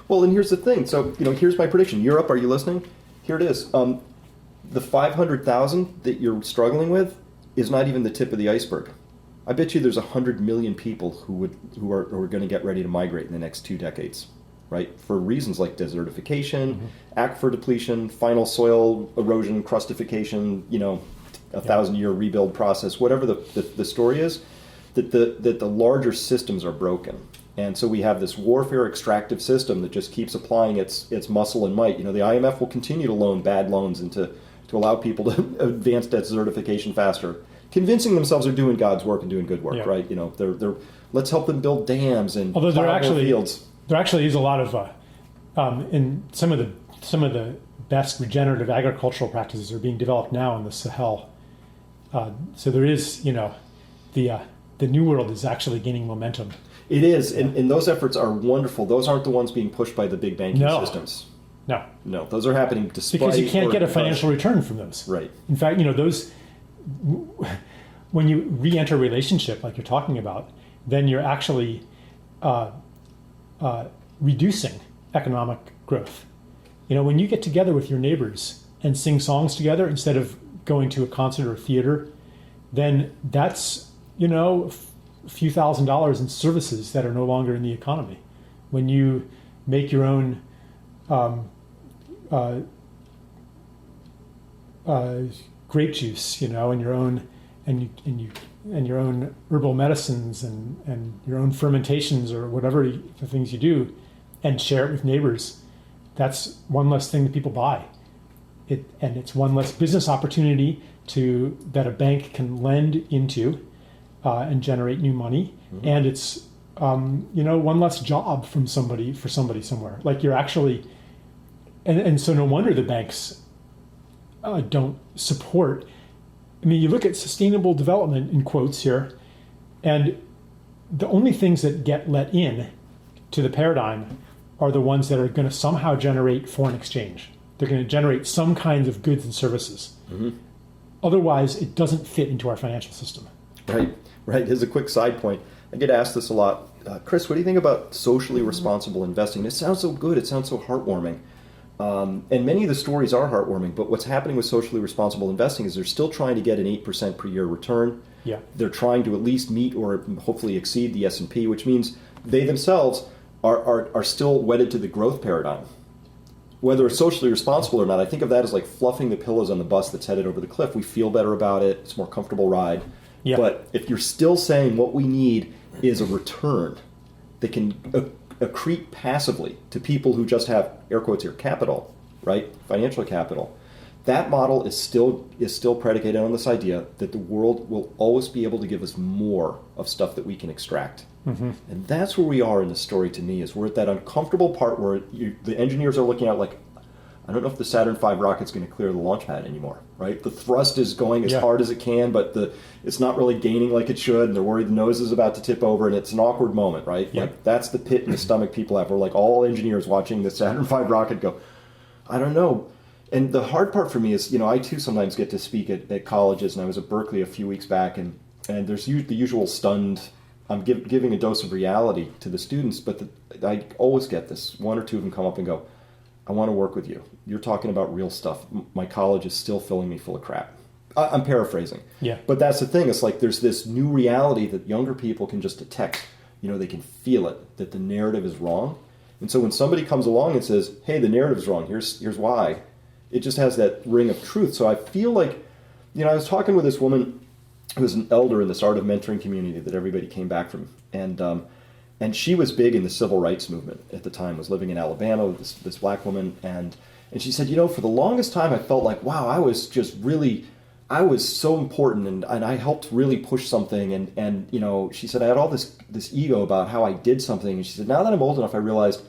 Well, and here's the thing. So here's my prediction. Europe, are you listening? Here it is. The 500,000 that you're struggling with is not even the tip of the iceberg. I bet you there's 100 million people who are going to get ready to migrate in the next 2 decades, right? For reasons like desertification, aquifer depletion, final soil erosion, crustification, 1,000-year rebuild process, whatever the story is, that the larger systems are broken. And so we have this warfare extractive system that just keeps applying its muscle and might. The IMF will continue to loan bad loans and to allow people to advance desertification faster, convincing themselves they're doing God's work and doing good work, right? They're let's help them build dams and although fields. There actually is a lot of in some of the best regenerative agricultural practices are being developed now in the Sahel. So there is, the New World is actually gaining momentum. It is, and those efforts are wonderful. Those aren't the ones being pushed by the big banking systems. No, those are happening despite... Because you can't get a financial return from those. Right. In fact, those... When you re-enter a relationship like you're talking about, then you're actually reducing economic growth. When you get together with your neighbors and sing songs together instead of going to a concert or a theater, then that's, a few $1,000s in services that are no longer in the economy. When you make your own grape juice, and your own and your own herbal medicines and your own fermentations or whatever the things you do, and share it with neighbors, that's one less thing that people buy. And it's one less business opportunity that a bank can lend into and generate new money. Mm-hmm. And it's one less job for somebody somewhere. Like you're actually, and so no wonder the banks don't support. I mean, you look at sustainable development in quotes here, and the only things that get let in to the paradigm are the ones that are going to somehow generate foreign exchange. They're going to generate some kinds of goods and services. Mm-hmm. Otherwise, it doesn't fit into our financial system. Right. Here's a quick side point. I get asked this a lot. Chris, what do you think about socially responsible investing? It sounds so good. It sounds so heartwarming. And many of the stories are heartwarming, but what's happening with socially responsible investing is they're still trying to get an 8% per year return. Yeah. They're trying to at least meet or hopefully exceed the S&P, which means they themselves are still wedded to the growth paradigm. Whether it's socially responsible or not, I think of that as like fluffing the pillows on the bus that's headed over the cliff. We feel better about it. It's a more comfortable ride. Yeah. But if you're still saying what we need is a return that can accrete passively to people who just have, air quotes here, capital, right? Financial capital. That model is still predicated on this idea that the world will always be able to give us more of stuff that we can extract. Mm-hmm. And that's where we are in the story to me, is we're at that uncomfortable part where the engineers are looking at like, I don't know if the Saturn V rocket's going to clear the launch pad anymore, right? The thrust is going as hard as it can, but it's not really gaining like it should, and they're worried the nose is about to tip over, and it's an awkward moment, right? Yeah. Like that's the pit in the stomach people have. We're like all engineers watching the Saturn V rocket go, I don't know. And the hard part for me is, I too sometimes get to speak at colleges, and I was at Berkeley a few weeks back, and there's the usual stunned, I'm giving a dose of reality to the students, but I always get this. One or two of them come up and go, I want to work with you. You're talking about real stuff. My college is still filling me full of crap. I'm paraphrasing. Yeah. But that's the thing. It's like there's this new reality that younger people can just detect. They can feel it, that the narrative is wrong. And so when somebody comes along and says, hey, the narrative is wrong, here's why, it just has that ring of truth. So I feel like, I was talking with this woman who was an elder in this Art of Mentoring community that everybody came back from. And she was big in the civil rights movement at the time, was living in Alabama with this black woman. And she said, for the longest time I felt like, wow, I was so important and I helped really push something. And she said, I had all this ego about how I did something. And she said, now that I'm old enough, I realized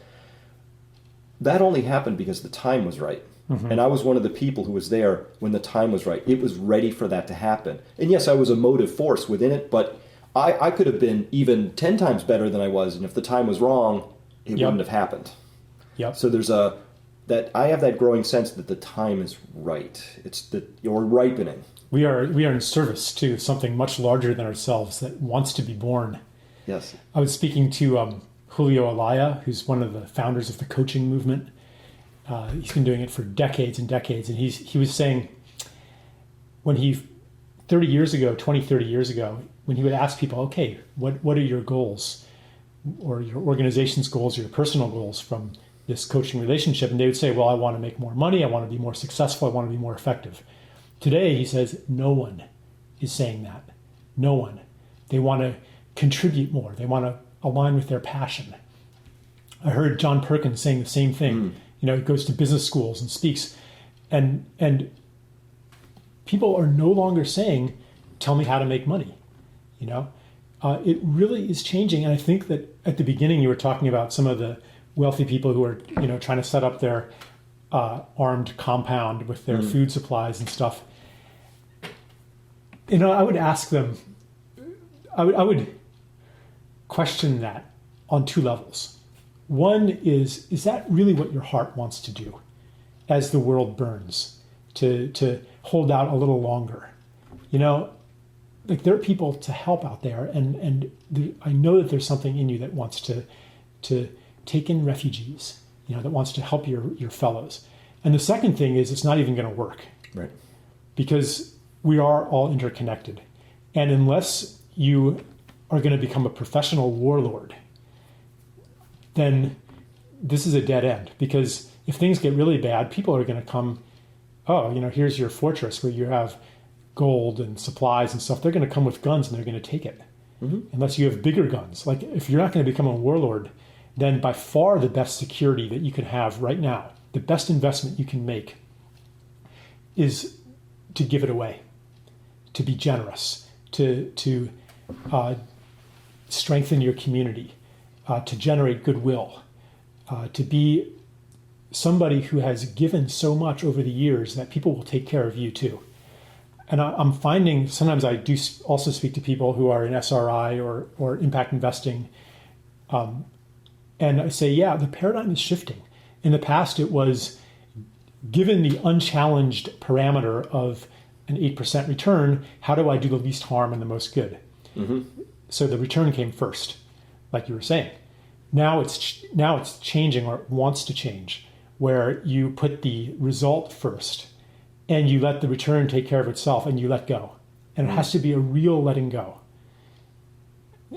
that only happened because the time was right. Mm-hmm. And I was one of the people who was there when the time was right. It was ready for that to happen. And yes, I was a motive force within it, but I could have been even 10 times better than I was. And if the time was wrong, it wouldn't have happened. Yep. So there's I have that growing sense that the time is right. It's that you're ripening. We are in service to something much larger than ourselves that wants to be born. Yes. I was speaking to Julio Alya, who's one of the founders of the coaching movement. He's been doing it for decades and decades. And he was saying when 30 years ago, when he would ask people, okay, what are your goals or your organization's goals or your personal goals from this coaching relationship? And they would say, well, I want to make more money. I want to be more successful. I want to be more effective. Today, he says, no one is saying that. No one. They want to contribute more. They want to align with their passion. I heard John Perkins saying the same thing. He goes to business schools and speaks. And people are no longer saying, tell me how to make money. It really is changing. And I think that at the beginning you were talking about some of the wealthy people who are, trying to set up their armed compound with their food supplies and stuff. I would ask them, I would question that on two levels. One is that really what your heart wants to do as the world burns, to hold out a little longer? Like there are people to help out there, and I know that there's something in you that wants to take in refugees, that wants to help your fellows. And the second thing is it's not even going to work. Right. Because we are all interconnected. And unless you are going to become a professional warlord, then this is a dead end. Because if things get really bad, people are going to come, here's your fortress where you have gold and supplies and stuff. They're going to come with guns and they're going to take it. Unless you have bigger guns. Like if you're not going to become a warlord, then by far the best security that you can have right now, the best investment you can make is to give it away, to be generous, to strengthen your community, to generate goodwill, to be somebody who has given so much over the years that people will take care of you too. And I'm finding sometimes I do also speak to people who are in SRI or impact investing. And I say, yeah, the paradigm is shifting. In the past, it was given the unchallenged parameter of an 8% return, how do I do the least harm and the most good? So the return came first, like you were saying. Now it's changing, or it wants to change, where you put the result first and you let the return take care of itself and you let go. And it has to be a real letting go.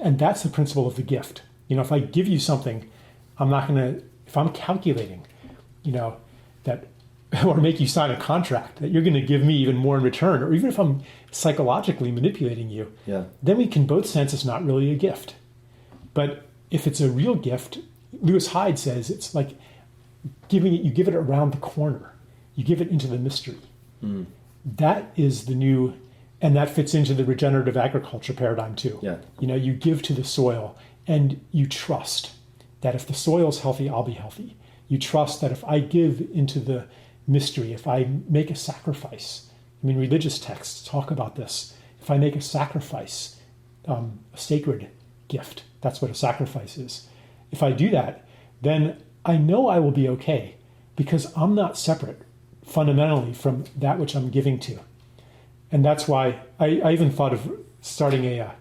And that's the principle of the gift. If I give you something, I'm not going to, if I'm calculating, that, or make you sign a contract that you're going to give me even more in return, or even if I'm psychologically manipulating you, then we can both sense it's not really a gift. But if it's a real gift, Lewis Hyde says it's like you give it around the corner. You give it into the mystery. That is the new, and that fits into the regenerative agriculture paradigm too. You give to the soil and you trust that if the soil's healthy, I'll be healthy. You trust that if I give into the mystery, if I make a sacrifice, religious texts talk about this. If I make a sacrifice, a sacred gift, that's what a sacrifice is. If I do that, then I know I will be okay because I'm not separate fundamentally from that which I'm giving to. And that's why I even thought of starting a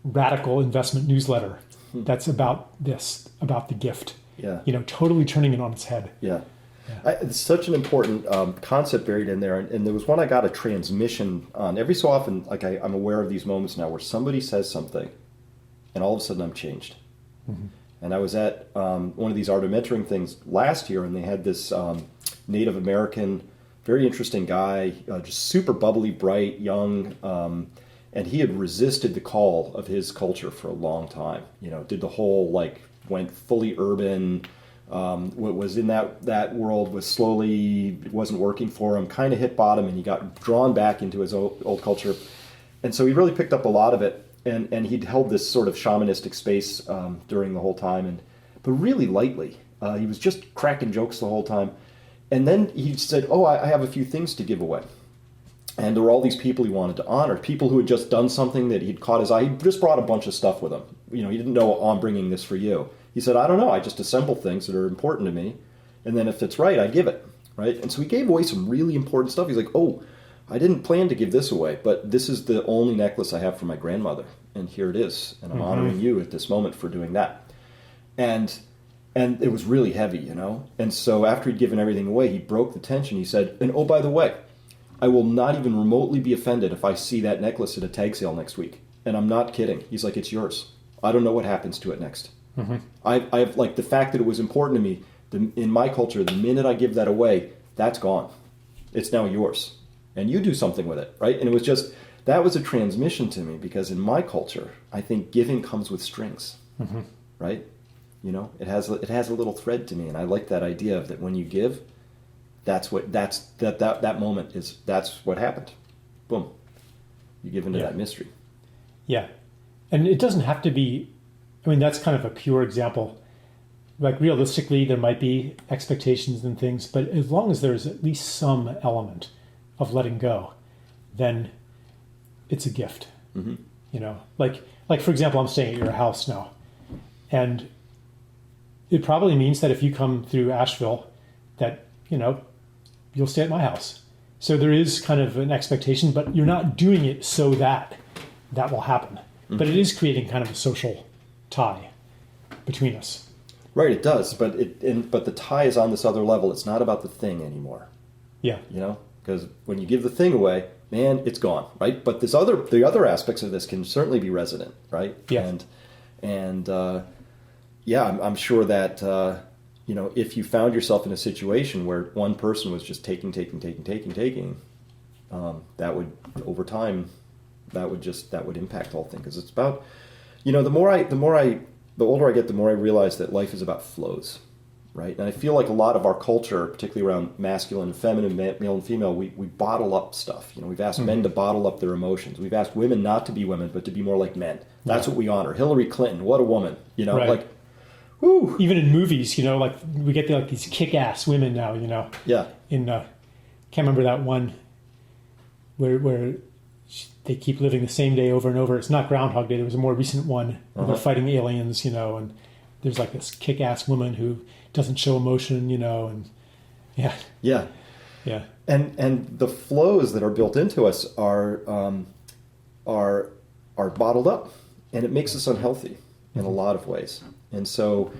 radical investment newsletter that's about this, about the gift. Totally turning it on its head. It's such an important concept buried in there. And there was one I got a transmission on. Every so often, like I'm aware of these moments now where somebody says something and all of a sudden I'm changed. And I was at one of these art of mentoring things last year, and they had this Native American, very interesting guy, just super bubbly, bright, young, and he had resisted the call of his culture for a long time. Did the whole, went fully urban, what was in that world was slowly, wasn't working for him, kind of hit bottom, and he got drawn back into his old culture. And so he really picked up a lot of it, and he'd held this sort of shamanistic space during the whole time, but really lightly. He was just cracking jokes the whole time. And then he said, I have a few things to give away. And there were all these people he wanted to honor, people who had just done something that he'd caught his eye. He just brought a bunch of stuff with him. He didn't know, I'm bringing this for you. He said, I don't know, I just assemble things that are important to me. And then if it's right, I give it, right? And so he gave away some really important stuff. He's like, I didn't plan to give this away, but this is the only necklace I have for my grandmother. And here it is. And I'm honoring you at this moment for doing that. And it was really heavy, And so after he'd given everything away, he broke the tension. He said, and by the way, I will not even remotely be offended if I see that necklace at a tag sale next week. And I'm not kidding. He's like, it's yours. I don't know what happens to it next. I have the fact that it was important to me, in my culture, the minute I give that away, that's gone. It's now yours. And you do something with it, right? And it was that was a transmission to me, because in my culture, I think giving comes with strings, right? It has a little thread to me, and I like that idea of that when you give, that moment is, that's what happened. Boom. You give into that mystery. Yeah. And it doesn't have to be, that's kind of a pure example. like realistically, there might be expectations and things, but as long as there's at least some element of letting go, then it's a gift. Mm-hmm. You know, like for example, I'm staying at your house now, and it probably means that if you come through Asheville, that, you know, you'll stay at my house. So there is kind of an expectation, but you're not doing it so that that will happen. Mm-hmm. But it is creating kind of a social tie between us. Right, it does, but but the tie is on this other level. It's not about the thing anymore. Yeah. You know, because when you give the thing away, man, it's gone, right? But the other aspects of this can certainly be resonant, right? Yeah. I'm sure that you know, if you found yourself in a situation where one person was just taking, that would, over time, that would impact the whole thing. Because it's about, you know, the older I get, the more I realize that life is about flows, right? And I feel like a lot of our culture, particularly around masculine and feminine, male and female, we bottle up stuff. You know, we've asked men to bottle up their emotions. We've asked women not to be women, but to be more like men. That's what we honor. Hillary Clinton, what a woman, you know, right. like, whew. Even in movies, you know, like we get like these kick-ass women now, you know. Yeah. Can't remember that one where they keep living the same day over and over. It's not Groundhog Day. There was a more recent one where they're fighting aliens, you know, and there's like this kick-ass woman who doesn't show emotion, you know, and yeah. And the flows that are built into us are bottled up, and it makes us unhealthy in a lot of ways. And so,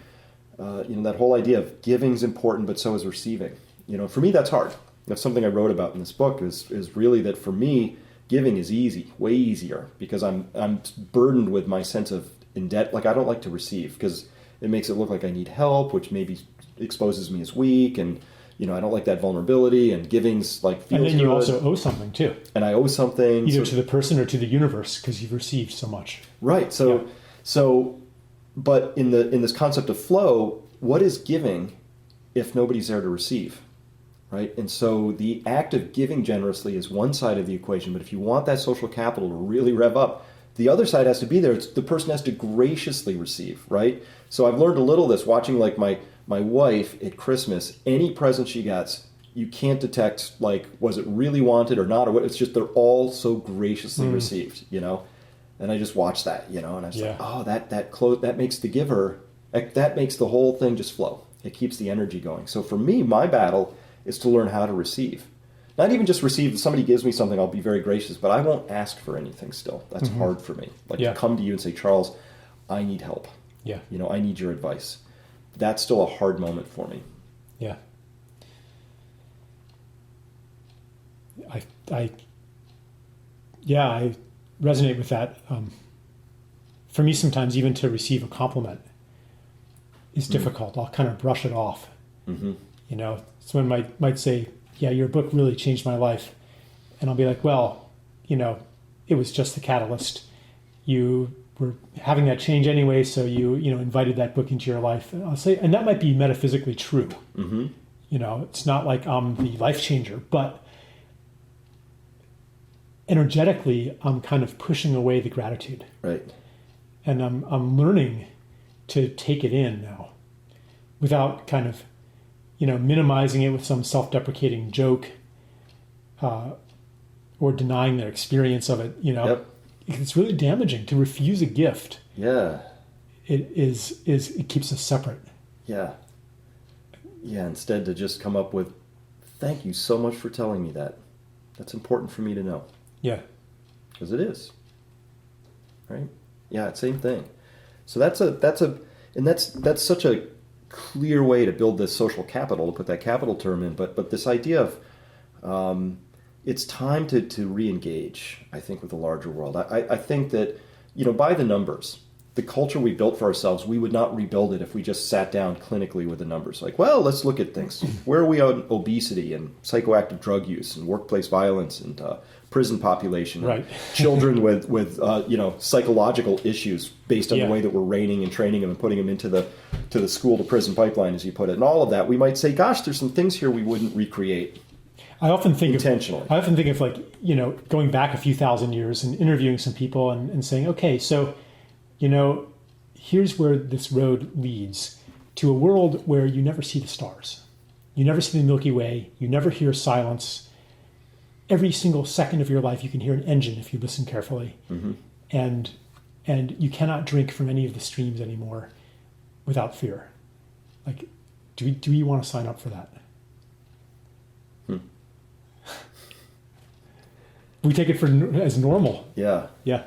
you know, that whole idea of giving is important, but so is receiving. You know, for me, that's hard. That's something I wrote about in this book. Is really that for me, giving is easy, way easier, because I'm burdened with my sense of in debt. Like, I don't like to receive because it makes it look like I need help, which maybe exposes me as weak, and you know, I don't like that vulnerability. And giving's like feels and then you good. also owe something too. And I owe something either to the person or to the universe because you've received so much. Right. But in this concept of flow, what is giving if nobody's there to receive, right? And so the act of giving generously is one side of the equation. But if you want that social capital to really rev up, the other side has to be there. The person has to graciously receive, right? So I've learned a little of this watching like my wife at Christmas. Any present she gets, you can't detect like was it really wanted or not, or what. It's just they're all so graciously received, you know. And I just watched that, you know, and I was like, oh, that makes the giver, that makes the whole thing just flow. It keeps the energy going. So for me, my battle is to learn how to receive. Not even just receive. If somebody gives me something, I'll be very gracious, but I won't ask for anything still. That's hard for me. Like to come to you and say, Charles, I need help. Yeah. You know, I need your advice. That's still a hard moment for me. Yeah. I resonate with that. For me, sometimes even to receive a compliment is difficult. I'll kind of brush it off. Mm-hmm. You know, someone might say, yeah, your book really changed my life. And I'll be like, well, you know, it was just the catalyst. You were having that change anyway, so you invited that book into your life. And I'll say, and that might be metaphysically true. Mm-hmm. You know, it's not like I'm the life changer, but energetically, I'm kind of pushing away the gratitude. Right. And I'm learning to take it in now without kind of, you know, minimizing it with some self-deprecating joke or denying their experience of it, you know. Yep. It's really damaging to refuse a gift. Yeah. It keeps us separate. Yeah. Yeah, instead to just come up with, thank you so much for telling me that. That's important for me to know. Yeah. Because it is. Right? Yeah, same thing. So that's such a clear way to build this social capital, to put that capital term in, but this idea of it's time to re-engage, I think, with the larger world. I think that, you know, by the numbers, the culture we built for ourselves, we would not rebuild it if we just sat down clinically with the numbers. Like, well, let's look at things. Where are we on obesity and psychoactive drug use and workplace violence and prison population, right? And children with you know, psychological issues based on the way that we're reining and training them and putting them into the school to prison pipeline, as you put it, and all of that. We might say, gosh, there's some things here we wouldn't recreate. I often think intentionally. I often think of like, you know, going back a few thousand years and interviewing some people and saying, okay, so, you know, here's where this road leads. to a world where you never see the stars. You never see the Milky Way. You never hear silence. Every single second of your life, you can hear an engine if you listen carefully. Mm-hmm. And you cannot drink from any of the streams anymore without fear. Like, do we want to sign up for that? We take it as normal. Yeah. Yeah.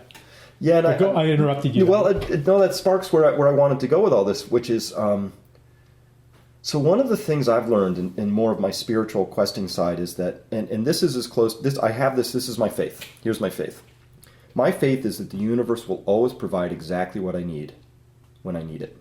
Yeah. And I interrupted you. Well, no, that sparks where I wanted to go with all this, which is, so one of the things I've learned in more of my spiritual questing side is that, and this is as close, this is my faith. Here's my faith. My faith is that the universe will always provide exactly what I need when I need it.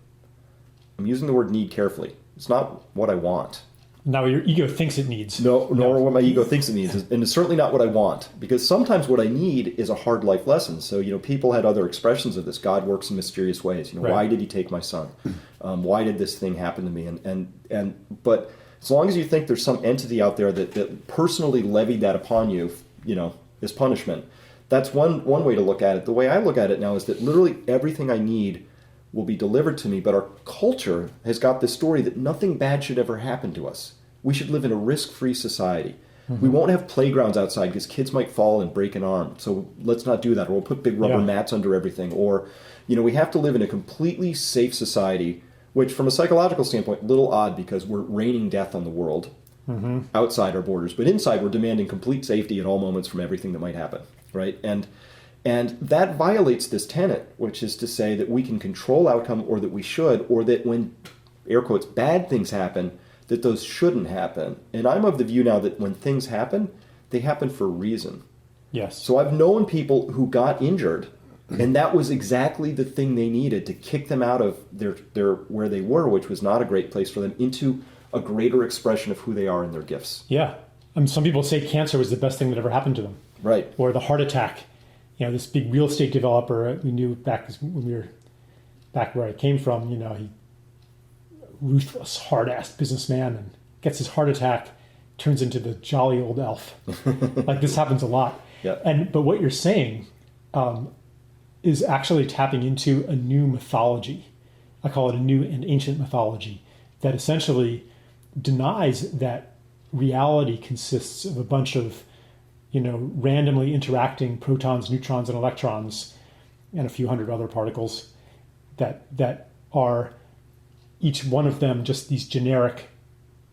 I'm using the word need carefully. It's not what I want. Now your ego thinks it needs. Nor what my ego thinks it needs. And it's certainly not what I want. Because sometimes what I need is a hard life lesson. So, people had other expressions of this. God works in mysterious ways. Right. Why did he take my son? Why did this thing happen to me? But as long as you think there's some entity out there that personally levied that upon you, as punishment, that's one way to look at it. The way I look at it now is that literally everything I need will be delivered to me, but our culture has got this story that nothing bad should ever happen to us. We should live in a risk-free society. Mm-hmm. We won't have playgrounds outside because kids might fall and break an arm. So let's not do that. Or we'll put big rubber mats under everything. Or, we have to live in a completely safe society, which from a psychological standpoint, a little odd because we're raining death on the world outside our borders. But inside, we're demanding complete safety at all moments from everything that might happen, right? And that violates this tenet, which is to say that we can control outcome, or that we should, or that when, air quotes, bad things happen, that those shouldn't happen. And I'm of the view now that when things happen, they happen for a reason. Yes. So I've known people who got injured, and that was exactly the thing they needed to kick them out of their where they were, which was not a great place for them, into a greater expression of who they are and their gifts. Yeah. Some people say cancer was the best thing that ever happened to them. Right. Or the heart attack. This big real estate developer we knew back when we were back where I came from, he ruthless, hard-ass businessman, and gets his heart attack, turns into the jolly old elf. Like, this happens a lot. Yep. But what you're saying is actually tapping into a new mythology. I call it a new and ancient mythology that essentially denies that reality consists of a bunch of, randomly interacting protons, neutrons, and electrons, and a few hundred other particles that are each one of them just these generic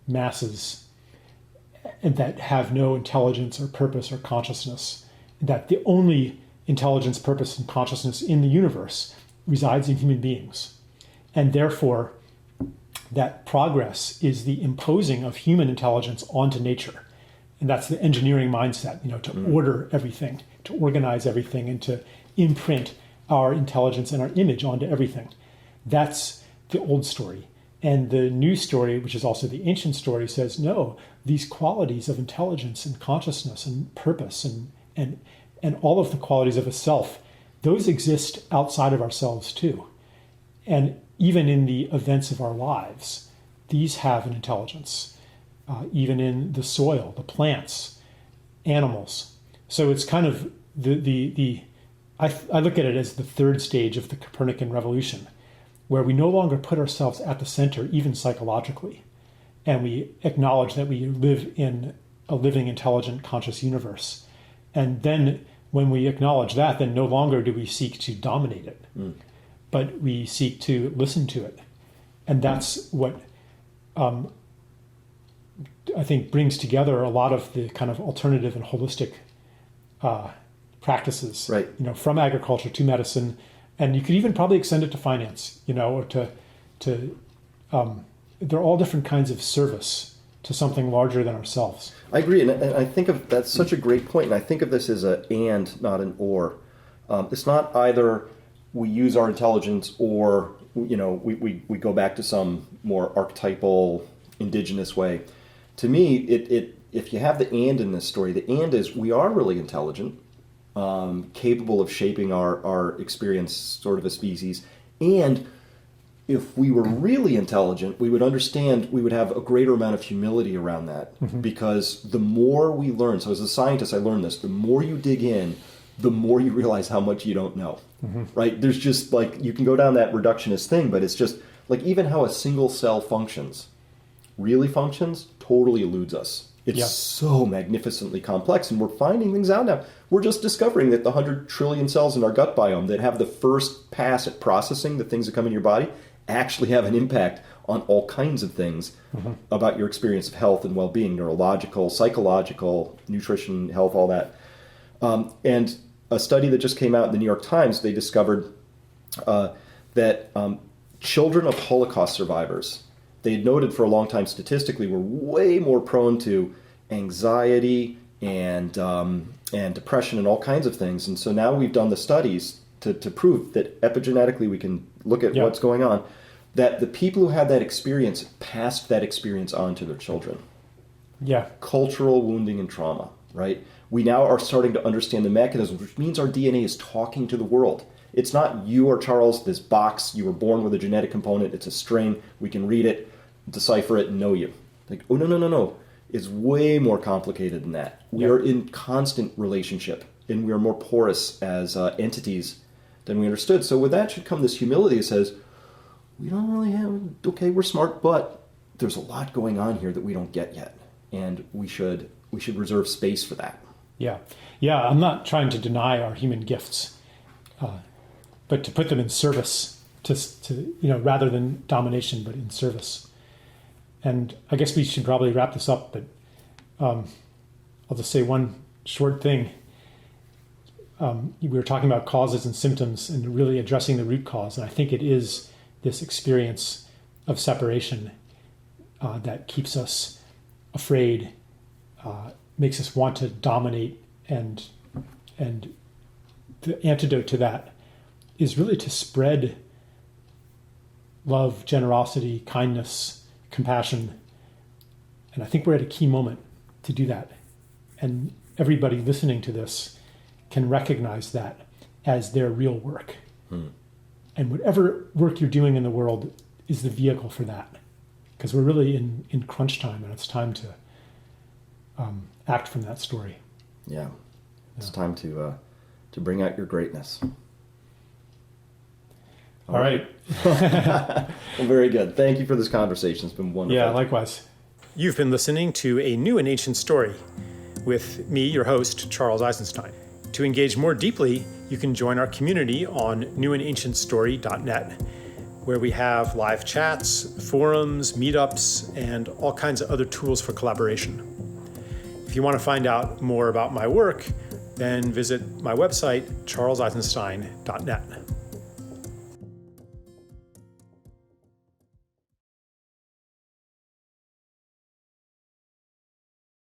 masses, and that have no intelligence or purpose or consciousness. That the only intelligence, purpose, and consciousness in the universe resides in human beings. And therefore, that progress is the imposing of human intelligence onto nature. And that's the engineering mindset, to order everything, to organize everything, and to imprint our intelligence and our image onto everything. That's the old story. And the new story, which is also the ancient story, says, no, these qualities of intelligence and consciousness and purpose and all of the qualities of a self, those exist outside of ourselves too. And even in the events of our lives, these have an intelligence. Even in the soil, the plants, animals. So it's kind of I look at it as the third stage of the Copernican revolution, where we no longer put ourselves at the center, even psychologically, and we acknowledge that we live in a living, intelligent, conscious universe. And then when we acknowledge that, then no longer do we seek to dominate it, but we seek to listen to it. And that's what I think brings together a lot of the kind of alternative and holistic practices, right? From agriculture to medicine, and you could even probably extend it to finance, or they're all different kinds of service to something larger than ourselves. I agree, and I think of that's such a great point, and I think of this as a and, not an or. It's not either we use our intelligence or we go back to some more archetypal indigenous way. To me, if you have the and in this story, the and is we are really intelligent, capable of shaping our experience sort of a species. And if we were really intelligent, we would understand, we would have a greater amount of humility around that. Because the more we learn, so as a scientist I learned this, the more you dig in, the more you realize how much you don't know. Right? There's just you can go down that reductionist thing, but it's just Like even how a single cell really functions, totally eludes us. It's so magnificently complex, and we're finding things out now. We're just discovering that the 100 trillion cells in our gut biome that have the first pass at processing the things that come in your body actually have an impact on all kinds of things about your experience of health and well-being, neurological, psychological, nutrition, health, all that. And a study that just came out in the New York Times, they discovered that children of Holocaust survivors, they had noted for a long time statistically, were way more prone to anxiety and depression and all kinds of things. And so now we've done the studies to prove that epigenetically we can look at what's going on, that the people who had that experience passed that experience on to their children. Yeah. Cultural wounding and trauma, right? We now are starting to understand the mechanism, which means our DNA is talking to the world. It's not you or Charles, this box, you were born with a genetic component, it's a string, we can read it, decipher it, and know you. Like, oh, no. It's way more complicated than that. We are in constant relationship, and we are more porous as entities than we understood. So with that should come this humility that says, we don't really have, okay, we're smart, but there's a lot going on here that we don't get yet. And we should reserve space for that. Yeah. I'm not trying to deny our human gifts, but to put them in service, to rather than domination, but in service. And I guess we should probably wrap this up, but I'll just say one short thing. We were talking about causes and symptoms and really addressing the root cause, and I think it is this experience of separation that keeps us afraid, makes us want to dominate, and the antidote to that is really to spread love, generosity, kindness, compassion. And I think we're at a key moment to do that. And everybody listening to this can recognize that as their real work. And whatever work you're doing in the world is the vehicle for that. Because we're really in crunch time, and it's time to act from that story. Yeah. It's time to bring out your greatness. All right. Well, very good. Thank you for this conversation. It's been wonderful. Yeah, likewise. You've been listening to A New and Ancient Story with me, your host, Charles Eisenstein. To engage more deeply, you can join our community on newandancientstory.net, where we have live chats, forums, meetups, and all kinds of other tools for collaboration. If you want to find out more about my work, then visit my website, charleseisenstein.net.